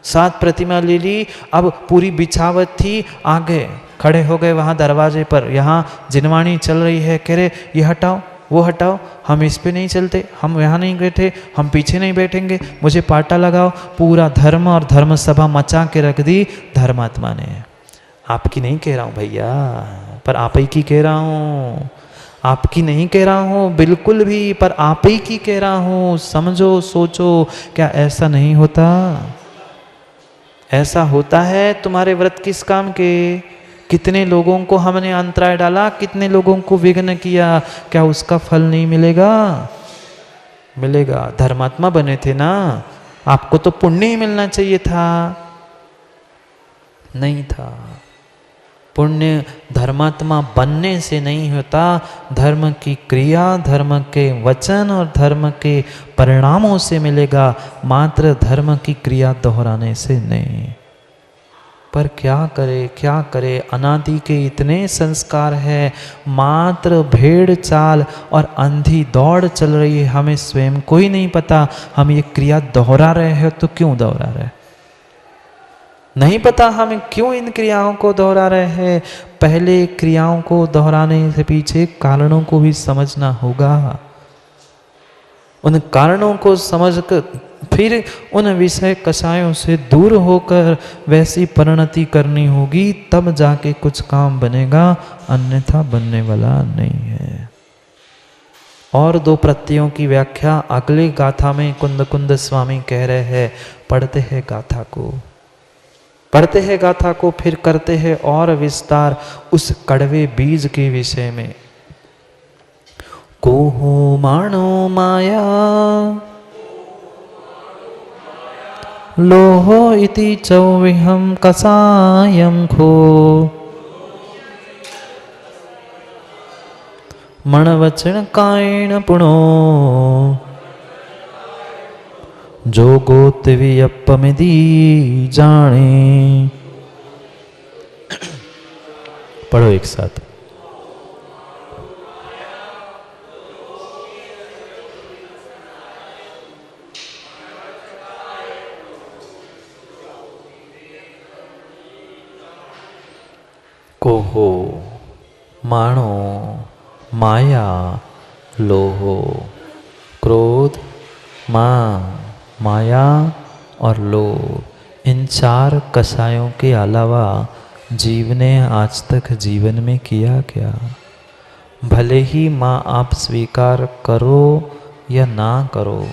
7 प्रतिमा ले ली, अब पूरी बिछावट थी, आ गए खड़े हो गए वहाँ दरवाजे पर। यहाँ जिनवाणी चल रही है, कह रहे ये हटाओ वो हटाओ, हम इस पे नहीं चलते, हम यहाँ नहीं बैठे, हम पीछे नहीं बैठेंगे, मुझे पाटा लगाओ। पूरा धर्म और धर्म सभा मचा के रख दी धर्मात्मा ने। आपकी नहीं कह रहा हूँ भैया, पर आप ही की कह रहा हूँ, आपकी नहीं कह रहा हूँ बिल्कुल भी, पर आप ही की कह रहा हूँ। समझो, सोचो, क्या ऐसा नहीं होता? ऐसा होता है। तुम्हारे व्रत किस काम के? कितने लोगों को हमने अंतराय डाला, कितने लोगों को विघ्न किया, क्या उसका फल नहीं मिलेगा? मिलेगा। धर्मात्मा बने थे ना, आपको तो पुण्य ही मिलना चाहिए था, नहीं था। पुण्य धर्मात्मा बनने से नहीं होता, धर्म की क्रिया, धर्म के वचन और धर्म के परिणामों से मिलेगा, मात्र धर्म की क्रिया दोहराने से नहीं। पर क्या करे, क्या करे, अनादि के इतने संस्कार है, मात्र भेड़ चाल और अंधी दौड़ चल रही है, हमें स्वयं को ही नहीं पता हम ये क्रिया दोहरा रहे हैं। तो क्यों दोहरा रहे? नहीं पता हमें क्यों इन क्रियाओं को दोहरा रहे हैं। पहले क्रियाओं को दोहराने से पीछे कारणों को भी समझना होगा। उन कारणों को समझकर फिर उन विषय कषायों से दूर होकर वैसी परिणति करनी होगी, तब जाके कुछ काम बनेगा, अन्यथा बनने वाला नहीं है। और 2 प्रत्ययों की व्याख्या अगले गाथा में कुंद कुंद स्वामी कह रहे हैं। पढ़ते हैं गाथा को, पढ़ते हैं गाथा को, फिर करते हैं और विस्तार उस कड़वे बीज के विषय में। कोहो मानो माया लोहो इति चौविहम कसायं खो मणवचन कायण पुणो जो गोत्वियप्पमिति जाने। पढ़ो एक साथ। कोहो मानो माया लोहो, क्रोध, माया और लोभ, इन 4 कषायों के अलावा जीव ने आज तक जीवन में किया क्या? भले ही माँ आप स्वीकार करो या ना करो,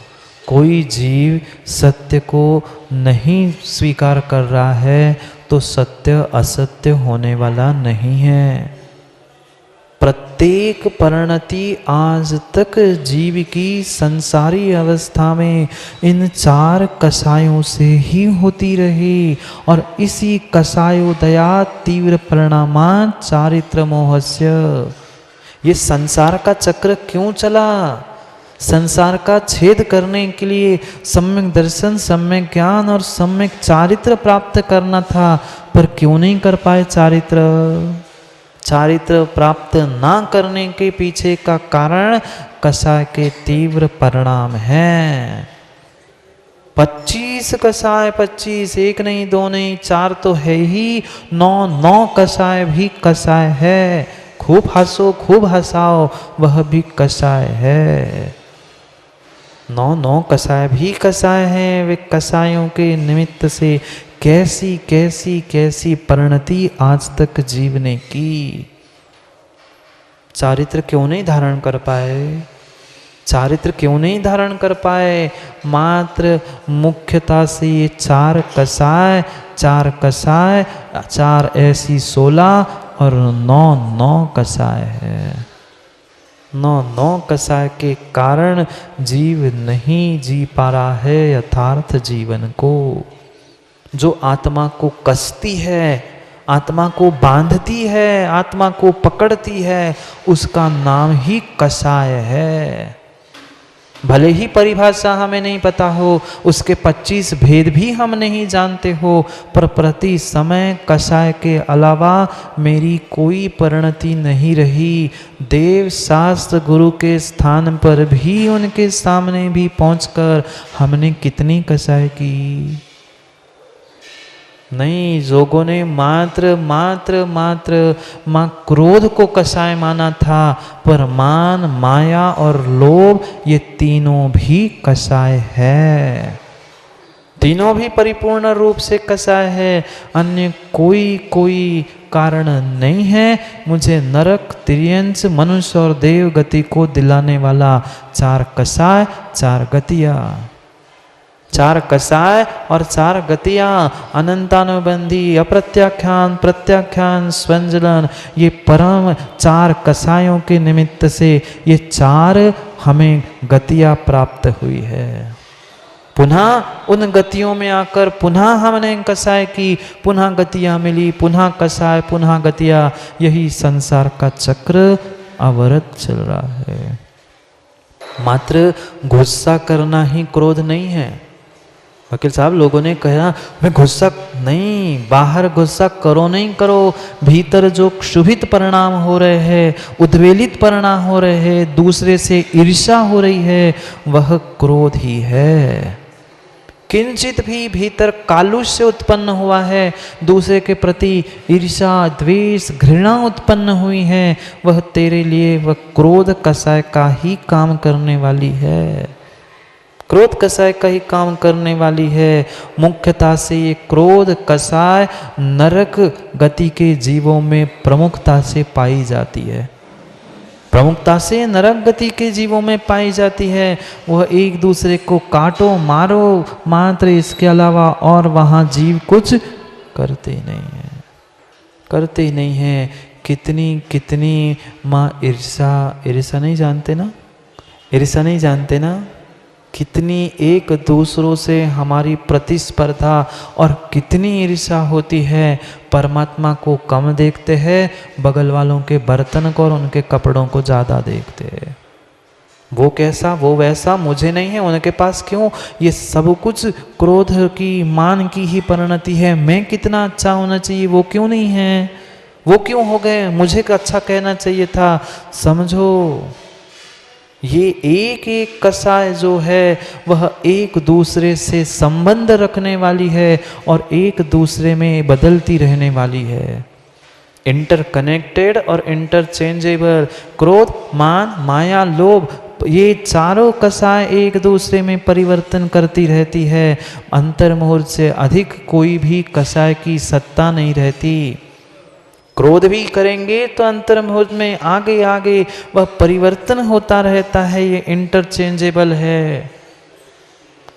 कोई जीव सत्य को नहीं स्वीकार कर रहा है तो सत्य असत्य होने वाला नहीं है। प्रत्येक परिणति आज तक जीव की संसारी अवस्था में इन 4 कषायों से ही होती रही, और इसी कषायोदया तीव्र परिणामान चारित्र मोहस्य। ये संसार का चक्र क्यों चला? संसार का छेद करने के लिए सम्यक दर्शन, सम्यक ज्ञान और सम्यक चारित्र प्राप्त करना था, पर क्यों नहीं कर पाए चारित्र? चारित्र प्राप्त ना करने के पीछे का कारण कषाय के तीव्र परिणाम है। 25 कषाय, 25, 1 नहीं 2 नहीं 4 तो है ही, 9 कषाय भी कषाय है। खूब हंसो, खूब हंसाओ, वह भी कषाय है। 9 कषाय भी कषाय हैं। वे कषायों के निमित्त से कैसी कैसी कैसी परिणति आज तक जीव ने की। चारित्र क्यों नहीं धारण कर पाए? चारित्र क्यों नहीं धारण कर पाए? मात्र मुख्यता से ये 4 कसाय, 4 ऐसी 16 और 9 कसाय है। 9 कसाय के कारण जीव नहीं जी पा रहा है यथार्थ जीवन को। जो आत्मा को कसती है, आत्मा को बांधती है, आत्मा को पकड़ती है, उसका नाम ही कसाय है। भले ही परिभाषा हमें नहीं पता हो, उसके 25 भेद भी हम नहीं जानते हो, पर प्रति समय कसाय के अलावा मेरी कोई परिणति नहीं रही। देव शास्त्र गुरु के स्थान पर भी, उनके सामने भी पहुंचकर हमने कितनी कसाय की? नहीं, जोगों ने मात्र क्रोध को कसाय माना था, पर मान, माया और लोभ ये तीनों भी कसाय है। तीनों भी परिपूर्ण रूप से कसाय है। अन्य कोई कारण नहीं है मुझे नरक, तिर्यंच, मनुष्य और देव गति को दिलाने वाला। 4 कसाय, 4 गतियां। 4 कसाय और 4 गतियां, अनंतानुबंधी, अप्रत्याख्यान, प्रत्याख्यान, स्वंजलन, ये परम 4 कसायों के निमित्त से ये 4 हमें गतियां प्राप्त हुई है। पुनः उन गतियों में आकर पुनः हमने कसाय की, पुनः गतियां मिली, पुनः कसाय, पुनः गतियां। यही संसार का चक्र अवरत चल रहा है। मात्र गुस्सा करना ही क्रोध नहीं है। वकील साहब, लोगों ने कहा मैं गुस्सा नहीं, बाहर गुस्सा करो नहीं करो, भीतर जो क्षुभित परिणाम हो रहे हैं, उद्वेलित परिणाम हो रहे हैं, दूसरे से ईर्ष्या हो रही है, वह क्रोध ही है। किंचित भी भीतर कालुष्य उत्पन्न हुआ है, दूसरे के प्रति ईर्ष्या, द्वेष, घृणा उत्पन्न हुई है, वह तेरे लिए वह क्रोध कसाय का ही काम करने वाली है। क्रोध कसाय का ही काम करने वाली है। मुख्यता से ये क्रोध कसाय नरक गति के जीवों में प्रमुखता से पाई जाती है। प्रमुखता से नरक गति के जीवों में पाई जाती है। वह एक दूसरे को काटो मारो मात्र, इसके अलावा और वहाँ जीव कुछ करते नहीं है। कितनी माँ ईर्षा नहीं जानते ना, ईर्षा नहीं जानते ना, कितनी एक दूसरों से हमारी प्रतिस्पर्धा और कितनी ईर्ष्या होती है। परमात्मा को कम देखते हैं, बगल वालों के बर्तन को और उनके कपड़ों को ज़्यादा देखते हैं। वो कैसा, वो वैसा, मुझे नहीं है, उनके पास क्यों? ये सब कुछ क्रोध की, मान की ही परिणति है। मैं कितना अच्छा होना चाहिए, वो क्यों नहीं है, वो क्यों हो गए, मुझे अच्छा कहना चाहिए था। समझो, ये एक कसाय जो है वह एक दूसरे से संबंध रखने वाली है और एक दूसरे में बदलती रहने वाली है। इंटरकनेक्टेड और इंटरचेंजेबल। क्रोध, मान, माया, लोभ, ये चारों कसाय एक दूसरे में परिवर्तन करती रहती है। अंतर्मुहूर्त से अधिक कोई भी कसाय की सत्ता नहीं रहती। क्रोध भी करेंगे तो अंतर्मुहूर्त में आगे वह परिवर्तन होता रहता है। ये इंटरचेंजेबल है।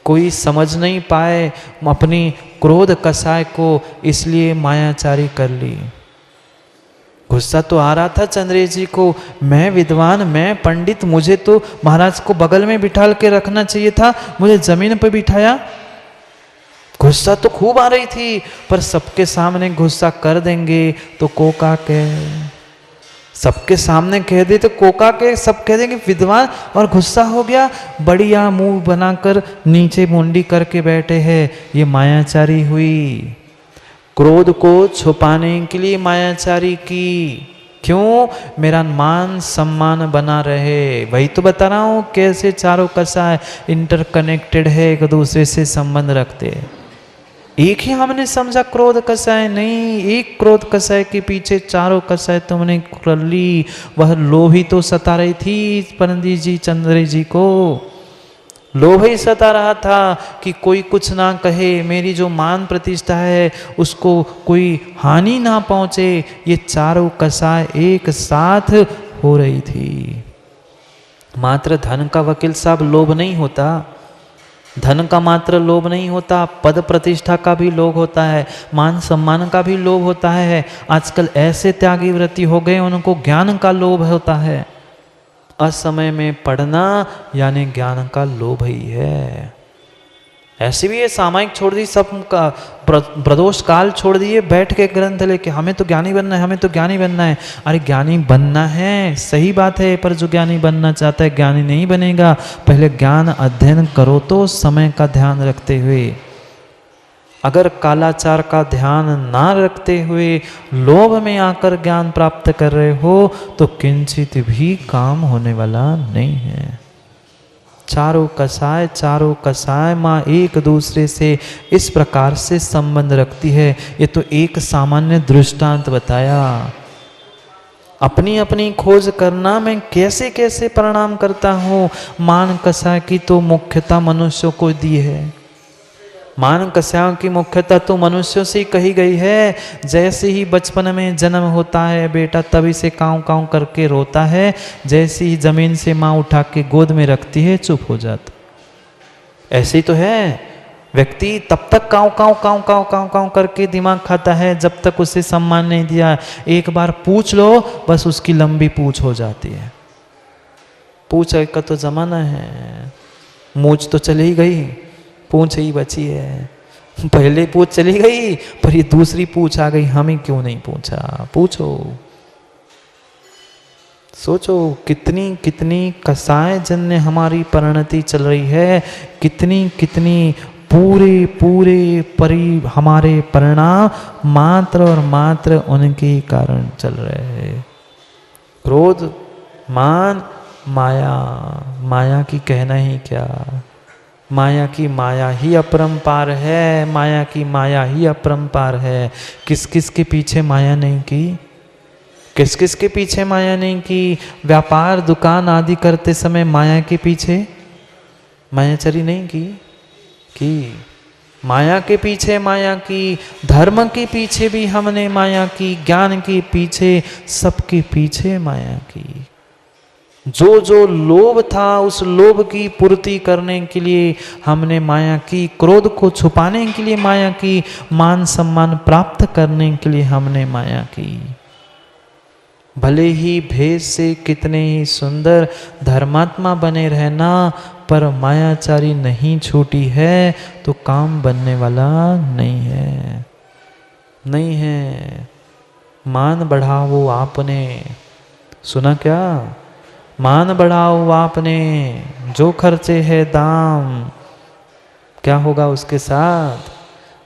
कोई समझ नहीं पाए अपनी क्रोध कसाय को, इसलिए मायाचारी कर ली। गुस्सा तो आ रहा था चंद्रेश जी को, मैं विद्वान, मैं पंडित, मुझे तो महाराज को बगल में बिठाल के रखना चाहिए था, मुझे जमीन पर बिठाया। गुस्सा तो खूब आ रही थी, पर सबके सामने गुस्सा कर देंगे तो कोका के, सबके सामने कह दे तो कोका के, सब कह देंगे विद्वान, और गुस्सा हो गया, बढ़िया मुंह बनाकर नीचे मुंडी करके बैठे हैं। ये मायाचारी हुई। क्रोध को छुपाने के लिए मायाचारी की। क्यों? मेरा मान सम्मान बना रहे। वही तो बता रहा हूँ कैसे चारों कसाय इंटरकनेक्टेड है, एक दूसरे से संबंध रखते हैं। एक ही हमने समझा क्रोध कसाय नहीं, एक क्रोध कसाय के पीछे चारों कसाय तुमने कर ली। वह लोभ ही तो सता रही थी पंडित जी, चंद्रेश जी को लोभ ही सता रहा था कि कोई कुछ ना कहे, मेरी जो मान प्रतिष्ठा है उसको कोई हानि ना पहुंचे। ये चारों कसाय एक साथ हो रही थी। मात्र धन का वकील साहब लोभ नहीं होता, धन का मात्र लोभ नहीं होता, पद प्रतिष्ठा का भी लोभ होता है, मान सम्मान का भी लोभ होता है। आजकल ऐसे त्यागी व्रती हो गए उनको ज्ञान का लोभ होता है। असमय में पढ़ना यानी ज्ञान का लोभ ही है। ऐसे भी ये सामायिक छोड़ दी, सब का प्रदोष काल छोड़ दिए, बैठ के ग्रंथ लेके हमें तो ज्ञानी बनना है, हमें तो ज्ञानी बनना है। अरे ज्ञानी बनना है, सही बात है, पर जो ज्ञानी बनना चाहता है ज्ञानी नहीं बनेगा। पहले ज्ञान अध्ययन करो तो समय का ध्यान रखते हुए। अगर कालाचार का ध्यान ना रखते हुए लोभ में आकर ज्ञान प्राप्त कर रहे हो तो किंचित भी काम होने वाला नहीं है। चारों कसाय माँ एक दूसरे से इस प्रकार से संबंध रखती है। ये तो एक सामान्य दृष्टांत बताया। अपनी अपनी खोज करना मैं कैसे कैसे परिणाम करता हूँ। मान कसाय की तो मुख्यता मनुष्यों को दी है। मान कसायों की मुख्यता तो मनुष्यों से ही कही गई है। जैसे ही बचपन में जन्म होता है बेटा तभी से काँव काँव करके रोता है, जैसे ही जमीन से माँ उठा के गोद में रखती है चुप हो जाता। ऐसे ही तो है, व्यक्ति तब तक काँव काँव काँव काँव काँव काँव करके दिमाग खाता है जब तक उसे सम्मान नहीं दिया। एक बार पूछ लो बस उसकी लंबी पूछ हो जाती है। पूछ का तो जमाना है, मूछ तो चली ही गई, पूछ ही बची है। पहले पूछ चली गई पर ये दूसरी पूछ आ गई, हमें क्यों नहीं पूछा। पूछो, सोचो कितनी कितनी कसाय जन्य हमारी परिणति चल रही है, कितनी कितनी पूरे हमारे परिणाम मात्र और मात्र उनके कारण चल रहे हैं। क्रोध, मान, माया, माया की कहना ही क्या। माया की माया ही अपरंपार है, माया की माया ही अपरंपार है। किस किस के पीछे माया नहीं की, किस किस के पीछे माया नहीं की। व्यापार दुकान आदि करते समय माया के पीछे मायाचरी नहीं की माया के पीछे माया की। धर्म के पीछे भी हमने माया की, ज्ञान के पीछे, सबके पीछे माया की। जो जो लोभ था उस लोभ की पूर्ति करने के लिए हमने माया की, क्रोध को छुपाने के लिए माया की, मान सम्मान प्राप्त करने के लिए हमने माया की। भले ही भेष से कितने ही सुंदर धर्मात्मा बने रहना, पर मायाचारी नहीं छूटी है तो काम बनने वाला नहीं है। मान बढ़ाओ आपने, सुना क्या? मान बढ़ाओ आपने, जो खर्चे है दाम, क्या होगा उसके साथ?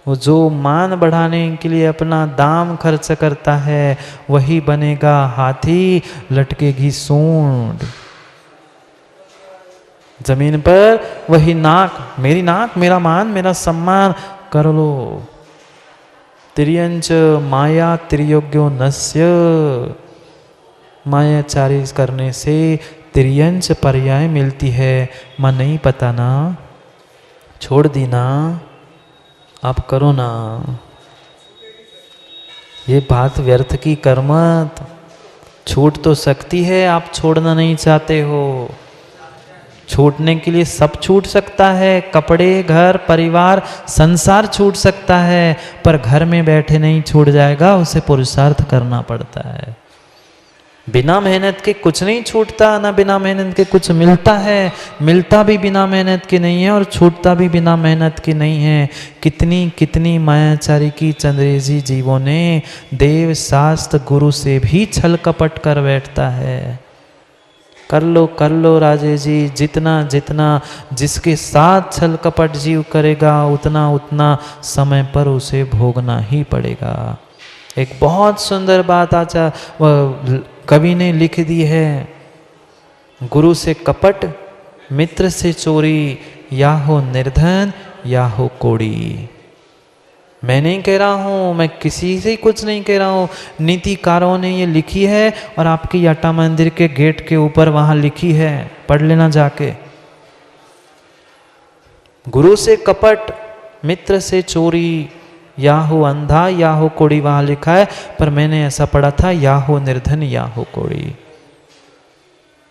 वो जो मान बढ़ाने के लिए अपना दाम खर्च करता है वही बनेगा हाथी, लटकेगी सूंड। जमीन पर वही नाक, मेरी नाक, मेरा मान, मेरा सम्मान कर लो। तिर्यंच माया त्रियोग्यो नस्य, मायाचारी करने से तिर्यंच पर्याय मिलती है। माँ नहीं पता ना, छोड़ दी ना, आप करो ना। ये बात व्यर्थ की कर मत। छूट तो सकती है, आप छोड़ना नहीं चाहते हो। छूटने के लिए सब छूट सकता है, कपड़े, घर, परिवार, संसार छूट सकता है, पर घर में बैठे नहीं छूट जाएगा, उसे पुरुषार्थ करना पड़ता है। बिना मेहनत के कुछ नहीं छूटता, ना बिना मेहनत के कुछ मिलता है। मिलता भी बिना मेहनत के नहीं है और छूटता भी बिना मेहनत के नहीं है। कितनी कितनी मायाचारी की चंद्रेजी जीवों ने देव शास्त्र गुरु से भी छल कपट कर बैठता है। कर लो राजे जी, जितना जितना जिसके साथ छल कपट जीव करेगा उतना उतना समय पर उसे भोगना ही पड़ेगा। एक बहुत सुंदर बात कवि ने लिख दी है, गुरु से कपट, मित्र से चोरी, या हो निर्धन या हो कोड़ी। मैं नहीं कह रहा हूँ, मैं किसी से कुछ नहीं कह रहा हूँ, नीतिकारों ने ये लिखी है और आपकी याटा मंदिर के गेट के ऊपर वहाँ लिखी है, पढ़ लेना जाके। गुरु से कपट, मित्र से चोरी, या हो अंधा या हो कोड़ी, वहाँ लिखा है, पर मैंने ऐसा पढ़ा था या हो निर्धन या हो कोड़ी।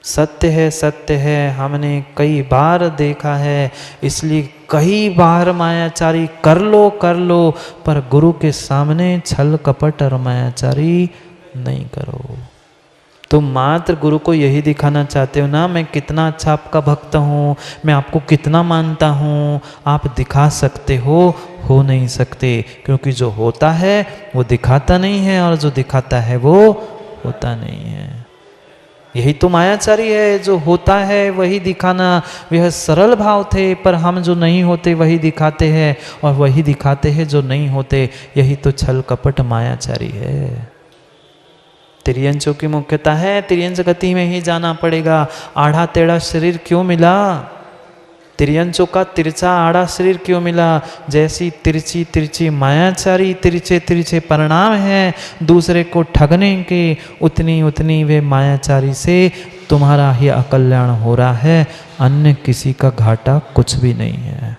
सत्य है, हमने कई बार देखा है, इसलिए कई बार मायाचारी कर लो, पर गुरु के सामने छल कपट और मायाचारी नहीं करो। तुम मात्र गुरु को यही दिखाना चाहते हो ना, मैं कितना अच्छा आपका भक्त हूँ, मैं आपको कितना मानता हूँ, आप दिखा सकते हो नहीं सकते, क्योंकि जो होता है वो दिखाता नहीं है और जो दिखाता है वो होता नहीं है। यही तो मायाचारी है, जो होता है वही दिखाना, वह सरल भाव थे, पर हम जो नहीं होते वही दिखाते हैं और वही दिखाते हैं जो नहीं होते, यही तो छल कपट मायाचारी है। तिर्यंचों की मुख्यता है, तिर्यंच गति में ही जाना पड़ेगा। आड़ा टेढ़ा शरीर क्यों मिला? तिर्यंचों का तिरछा आड़ा शरीर क्यों मिला? जैसी तिरछी तिरछी मायाचारी तिरछे तिरछे परिणाम हैं दूसरे को ठगने के, उतनी उतनी वे मायाचारी से तुम्हारा ही अकल्याण हो रहा है, अन्य किसी का घाटा कुछ भी नहीं है।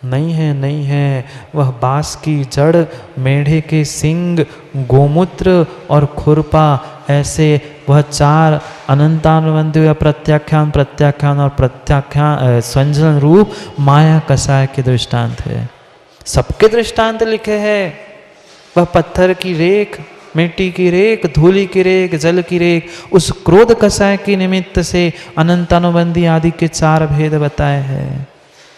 नहीं है। वह बांस की जड़, मेढ़े के सिंग, गोमूत्र और खुरपा, ऐसे वह चार अनंतानुबंध या प्रत्याख्यान और प्रत्याख्यान संजन रूप माया कषाय के दृष्टांत है। सबके दृष्टांत लिखे हैं। वह पत्थर की रेख, मिट्टी की रेख, धूलि की रेख, जल की रेख, उस क्रोध कषाय के निमित्त से अनंतानुबंधी आदि के चार भेद बताए हैं।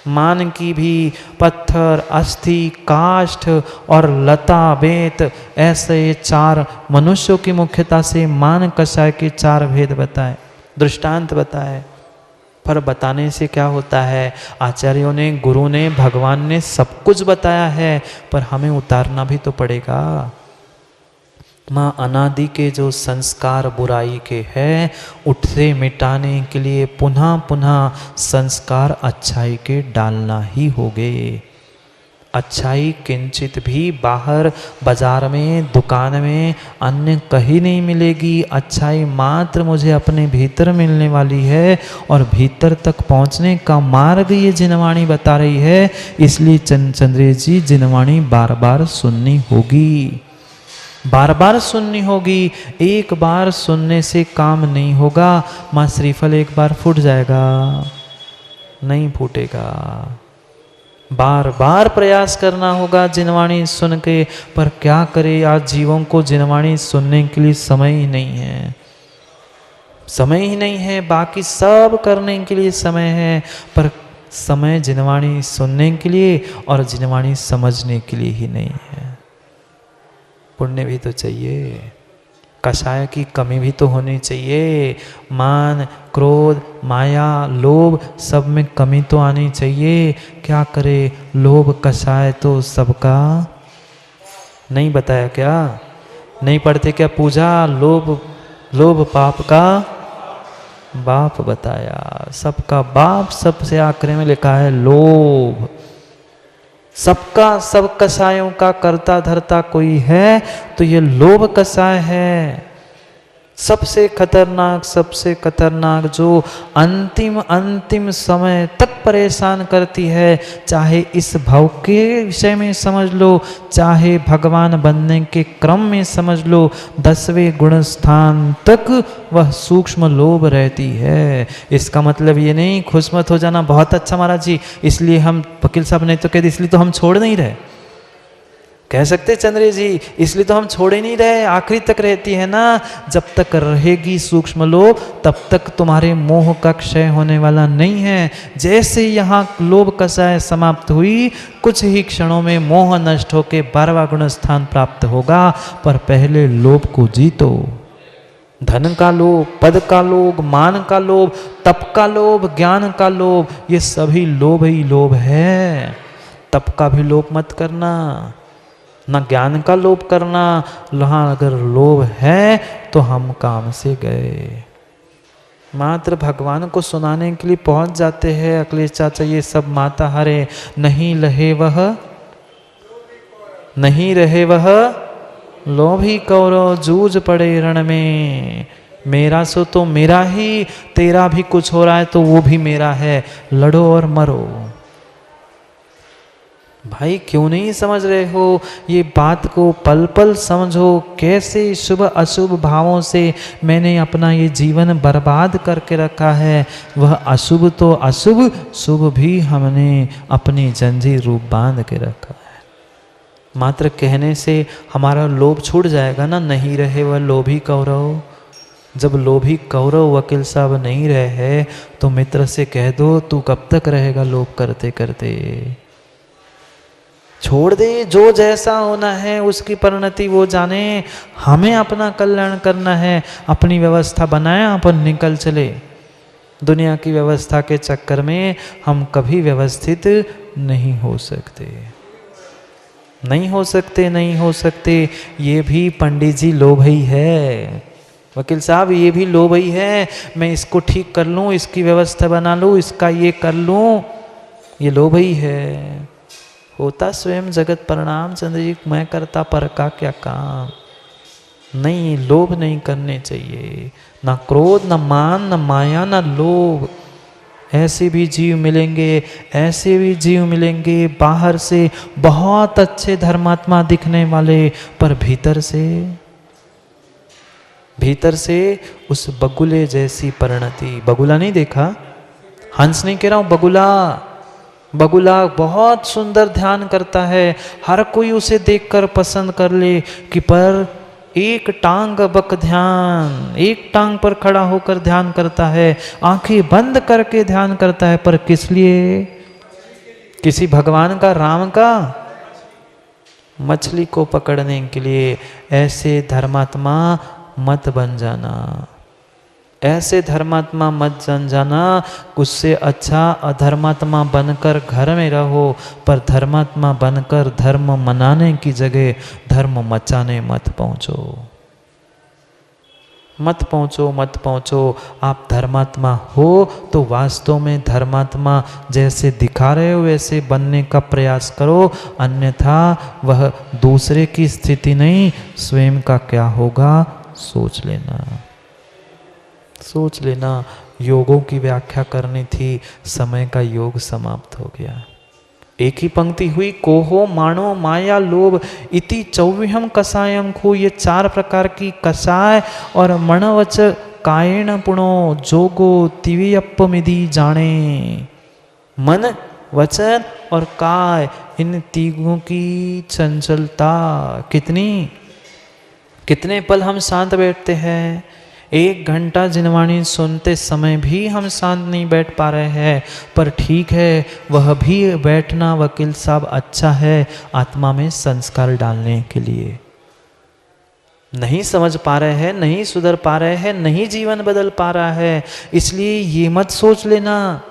मान की भी पत्थर, अस्थि, काष्ठ और लता, बेत, ऐसे चार मनुष्यों की मुख्यता से मान कषाय के चार भेद बताए, दृष्टांत बताए। पर बताने से क्या होता है? आचार्यों ने, गुरु ने, भगवान ने सब कुछ बताया है, पर हमें उतारना भी तो पड़ेगा। माँ अनादि के जो संस्कार बुराई के हैं, उठसे मिटाने के लिए पुनः पुनः संस्कार अच्छाई के डालना ही होगे। अच्छाई किंचित भी बाहर बाजार में, दुकान में, अन्य कहीं नहीं मिलेगी। अच्छाई मात्र मुझे अपने भीतर मिलने वाली है, और भीतर तक पहुंचने का मार्ग ये जिनवाणी बता रही है। इसलिए चंद्रेश जी, जिनवाणी बार बार सुननी होगी, बार बार सुननी होगी। एक बार सुनने से काम नहीं होगा। माँ श्रीफल एक बार फूट जाएगा? नहीं फूटेगा। बार बार प्रयास करना होगा जिनवाणी सुन के। पर क्या करे, आज जीवों को जिनवाणी सुनने के लिए समय ही नहीं है, समय ही नहीं है। बाकी सब करने के लिए समय है, पर समय जिनवाणी सुनने के लिए और जिनवाणी समझने के लिए ही नहीं है। पुण्य भी तो चाहिए, कषाय की कमी भी तो होनी चाहिए। मान, क्रोध, माया, लोभ, सब में कमी तो आनी चाहिए। क्या करे, लोभ कषाय तो सबका नहीं बताया क्या? नहीं पढ़ते क्या पूजा? लोभ पाप का बाप बताया। सबका बाप सबसे आखिरी में लिखा है लोभ। सबका, सब कषायों का कर्ता धर्ता कोई है तो ये लोभ कषाय है। सबसे खतरनाक जो अंतिम समय तक परेशान करती है, चाहे इस भव के विषय में समझ लो, चाहे भगवान बनने के क्रम में समझ लो, 10वें गुण स्थान तक वह सूक्ष्म लोभ रहती है। इसका मतलब ये नहीं खुश मत हो जाना, बहुत अच्छा महाराज जी, इसलिए हम, वकील साहब ने तो कह दी इसलिए तो हम छोड़ नहीं रहे। कह सकते चंद्रेश जी, इसलिए तो हम छोड़ ही नहीं रहे, आखिरी तक रहती है ना। जब तक रहेगी सूक्ष्म लोभ, तब तक तुम्हारे मोह का क्षय होने वाला नहीं है। जैसे यहाँ लोभ कषाय समाप्त हुई, कुछ ही क्षणों में मोह नष्ट होकर 12वां गुण स्थान प्राप्त होगा। पर पहले लोभ को जीतो। धन का लोभ, पद का लोभ, मान का लोभ, तप का लोभ, ज्ञान का लोभ, ये सभी लोभ ही लोभ है। तप का भी लोभ मत करना, ना ज्ञान का लोभ करना। वहाँ अगर लोभ है तो हम काम से गए। मात्र भगवान को सुनाने के लिए पहुंच जाते हैं। अखिलेश चाचा ये सब माता हरे, नहीं रहे वह लोभी कौरव, जूझ पड़े रण में। मेरा सो तो मेरा ही, तेरा भी कुछ हो रहा है तो वो भी मेरा है, लड़ो और मरो। भाई क्यों नहीं समझ रहे हो? ये बात को पल पल समझो, कैसे शुभ अशुभ भावों से मैंने अपना ये जीवन बर्बाद करके रखा है। वह अशुभ तो अशुभ, शुभ भी हमने अपनी जंजीर रूप बांध के रखा है। मात्र कहने से हमारा लोभ छूट जाएगा ना? नहीं रहे वह लोभी कौरव। जब लोभी कौरव वकील साहब नहीं रहे हैं तो मित्र से कह दो तू कब तक रहेगा लोभ करते करते। छोड़ दे, जो जैसा होना है उसकी परिणति वो जाने। हमें अपना कल्याण करना है, अपनी व्यवस्था बनाए अपन निकल चले। दुनिया की व्यवस्था के चक्कर में हम कभी व्यवस्थित नहीं हो सकते, नहीं हो सकते, नहीं हो सकते। ये भी पंडित जी लोभ ही है, वकील साहब ये भी लोभ ही है। मैं इसको ठीक कर लूँ, इसकी व्यवस्था बना लूँ, इसका ये कर लूँ, ये लोभ ही है। होता स्वयं जगत प्रणाम चंद्र जी, मैं करता पर का क्या काम। नहीं, लोभ नहीं करने चाहिए। ना क्रोध, ना मान, ना माया, ना लोभ। ऐसे भी जीव मिलेंगे, ऐसे भी जीव मिलेंगे बाहर से बहुत अच्छे धर्मात्मा दिखने वाले, पर भीतर से उस बगुले जैसी परिणति। बगुला नहीं देखा? हंस नहीं कह रहा हूं, बगुला। बगुला बहुत सुंदर ध्यान करता है, हर कोई उसे देखकर पसंद कर ले कि पर एक टांग बक ध्यान, एक टांग पर खड़ा होकर ध्यान करता है, आंखें बंद करके ध्यान करता है। पर किस लिए? किसी भगवान का, राम का? मछली को पकड़ने के लिए। ऐसे धर्मात्मा मत बन जाना, ऐसे धर्मात्मा मत बन जाना। उससे अच्छा अधर्मात्मा बनकर घर में रहो, पर धर्मात्मा बनकर धर्म मनाने की जगह धर्म मचाने मत पहुंचो, मत पहुंचो, मत पहुंचो। आप धर्मात्मा हो तो वास्तव में धर्मात्मा जैसे दिखा रहे हो वैसे बनने का प्रयास करो, अन्यथा वह दूसरे की स्थिति नहीं, स्वयं का क्या होगा सोच लेना, सोच लेना। योगों की व्याख्या करनी थी, समय का योग समाप्त हो गया। एक ही पंक्ति हुई, कोहो मानो माया लोभ इति चौव्यहम कषायम खो। ये 4 प्रकार की कषाय और मणवच कायेण पुणो जोगो तिवियप्पमिधि जाने। मन, वचन और काय, इन तीनों की चंचलता कितने पल हम शांत बैठते हैं। 1 घंटा जिनवाणी सुनते समय भी हम शांत नहीं बैठ पा रहे हैं, पर ठीक है, वह भी बैठना वकील साहब अच्छा है आत्मा में संस्कार डालने के लिए। नहीं समझ पा रहे हैं, नहीं सुधर पा रहे हैं, नहीं जीवन बदल पा रहा है, इसलिए ये मत सोच लेना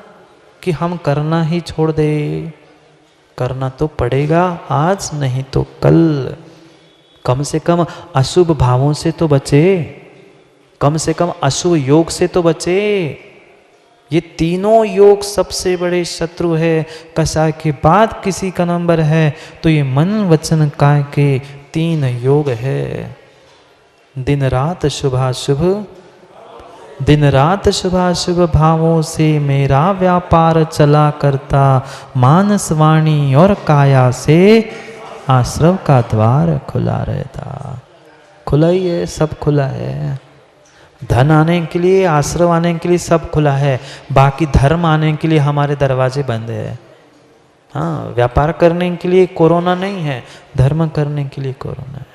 कि हम करना ही छोड़ दे। करना तो पड़ेगा आज, नहीं तो कल। कम से कम अशुभ भावों से तो बचे, कम से कम अशुभ योग से तो बचे। ये तीनों योग सबसे बड़े शत्रु है। कषाय के बाद किसी का नंबर है तो ये मन वचन काय के 3 योग है। दिन रात शुभाशुभ, दिन रात शुभाशुभ भावों से मेरा व्यापार चला करता, मानस वाणी और काया से आश्रव का द्वार खुला रहता। खुला ही है, सब खुला है। धन आने के लिए, आश्रव आने के लिए सब खुला है, बाकी धर्म आने के लिए हमारे दरवाजे बंद है। हाँ, व्यापार करने के लिए कोरोना नहीं है, धर्म करने के लिए कोरोना है।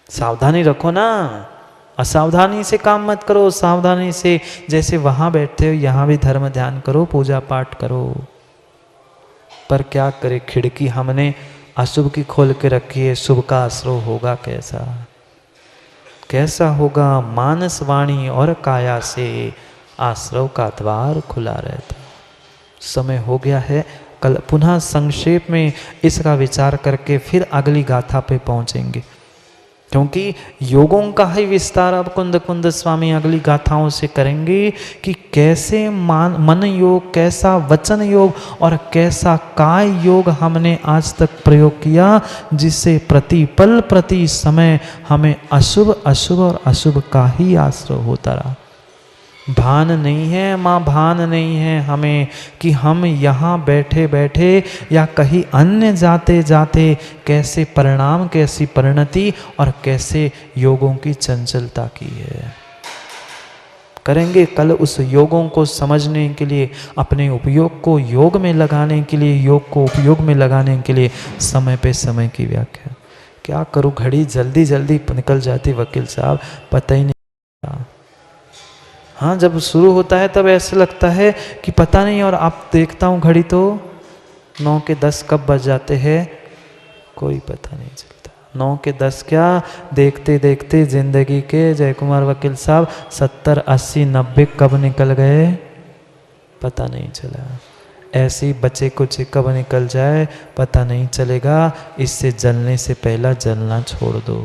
सावधानी रखो ना, असावधानी से काम मत करो, सावधानी से जैसे वहां बैठते हो यहाँ भी धर्म ध्यान करो, पूजा पाठ करो। पर क्या करे, खिड़की हमने अशुभ की खोल के रखी है, शुभ का आश्रव होगा कैसा, कैसा होगा। मानस वाणी और काया से आश्रव का द्वार खुला रहता। समय हो गया है, कल पुनः संक्षेप में इसका विचार करके फिर अगली गाथा पे पहुंचेंगे, क्योंकि योगों का ही विस्तार अब कुंद कुंद स्वामी अगली गाथाओं से करेंगे कि कैसे मन योग, कैसा वचन योग और कैसा काय योग हमने आज तक प्रयोग किया, जिससे प्रति पल प्रति समय हमें अशुभ अशुभ और अशुभ का ही आश्रय होता रहा। भान नहीं है माँ, भान नहीं है हमें कि हम यहाँ बैठे बैठे या कहीं अन्य जाते जाते कैसे परिणाम, कैसी परिणति और कैसे योगों की चंचलता की है। करेंगे कल उस योगों को समझने के लिए, अपने उपयोग को योग में लगाने के लिए, योग को उपयोग में लगाने के लिए समय पे समय की व्याख्या। क्या करूँ, घड़ी जल्दी जल्दी निकल जाती वकील साहब, पता ही नहीं। हाँ, जब शुरू होता है तब ऐसा लगता है कि पता नहीं, और आप देखता हूँ घड़ी तो 9 के 10 कब बज जाते हैं कोई पता नहीं चलता। 9 के 10 क्या, देखते देखते जिंदगी के जय कुमार वकील साहब 70, 80, 90 कब निकल गए पता नहीं चला। ऐसी बचे कुछ कब निकल जाए पता नहीं चलेगा। इससे जलने से पहला जलना छोड़ दो,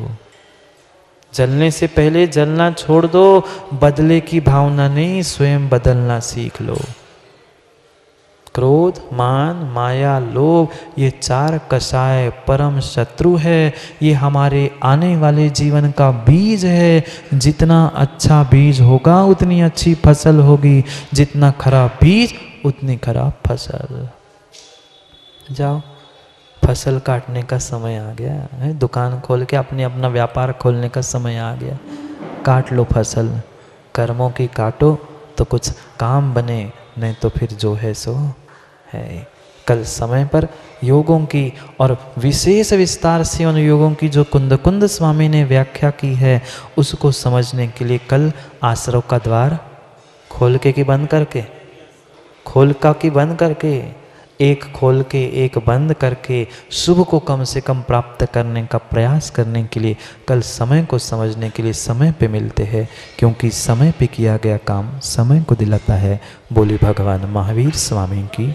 जलने से पहले जलना छोड़ दो। बदले की भावना नहीं, स्वयं बदलना सीख लो। क्रोध, मान, माया, लोभ, ये 4 कषाय परम शत्रु है। ये हमारे आने वाले जीवन का बीज है। जितना अच्छा बीज होगा उतनी अच्छी फसल होगी, जितना खराब बीज उतनी खराब फसल। जाओ, फसल काटने का समय आ गया है, दुकान खोल के अपना व्यापार खोलने का समय आ गया। काट लो फसल, कर्मों की काटो तो कुछ काम बने, नहीं तो फिर जो है सो है। कल समय पर योगों की और विशेष विस्तार से उन योगों की जो कुंद स्वामी ने व्याख्या की है उसको समझने के लिए कल आश्रव का द्वार खोल के कि बंद करके, खोल का कि बंद करके, एक खोल के एक बंद करके शुभ को कम से कम प्राप्त करने का प्रयास करने के लिए कल समय को समझने के लिए समय पे मिलते हैं, क्योंकि समय पे किया गया काम समय को दिलाता है। बोले भगवान महावीर स्वामी की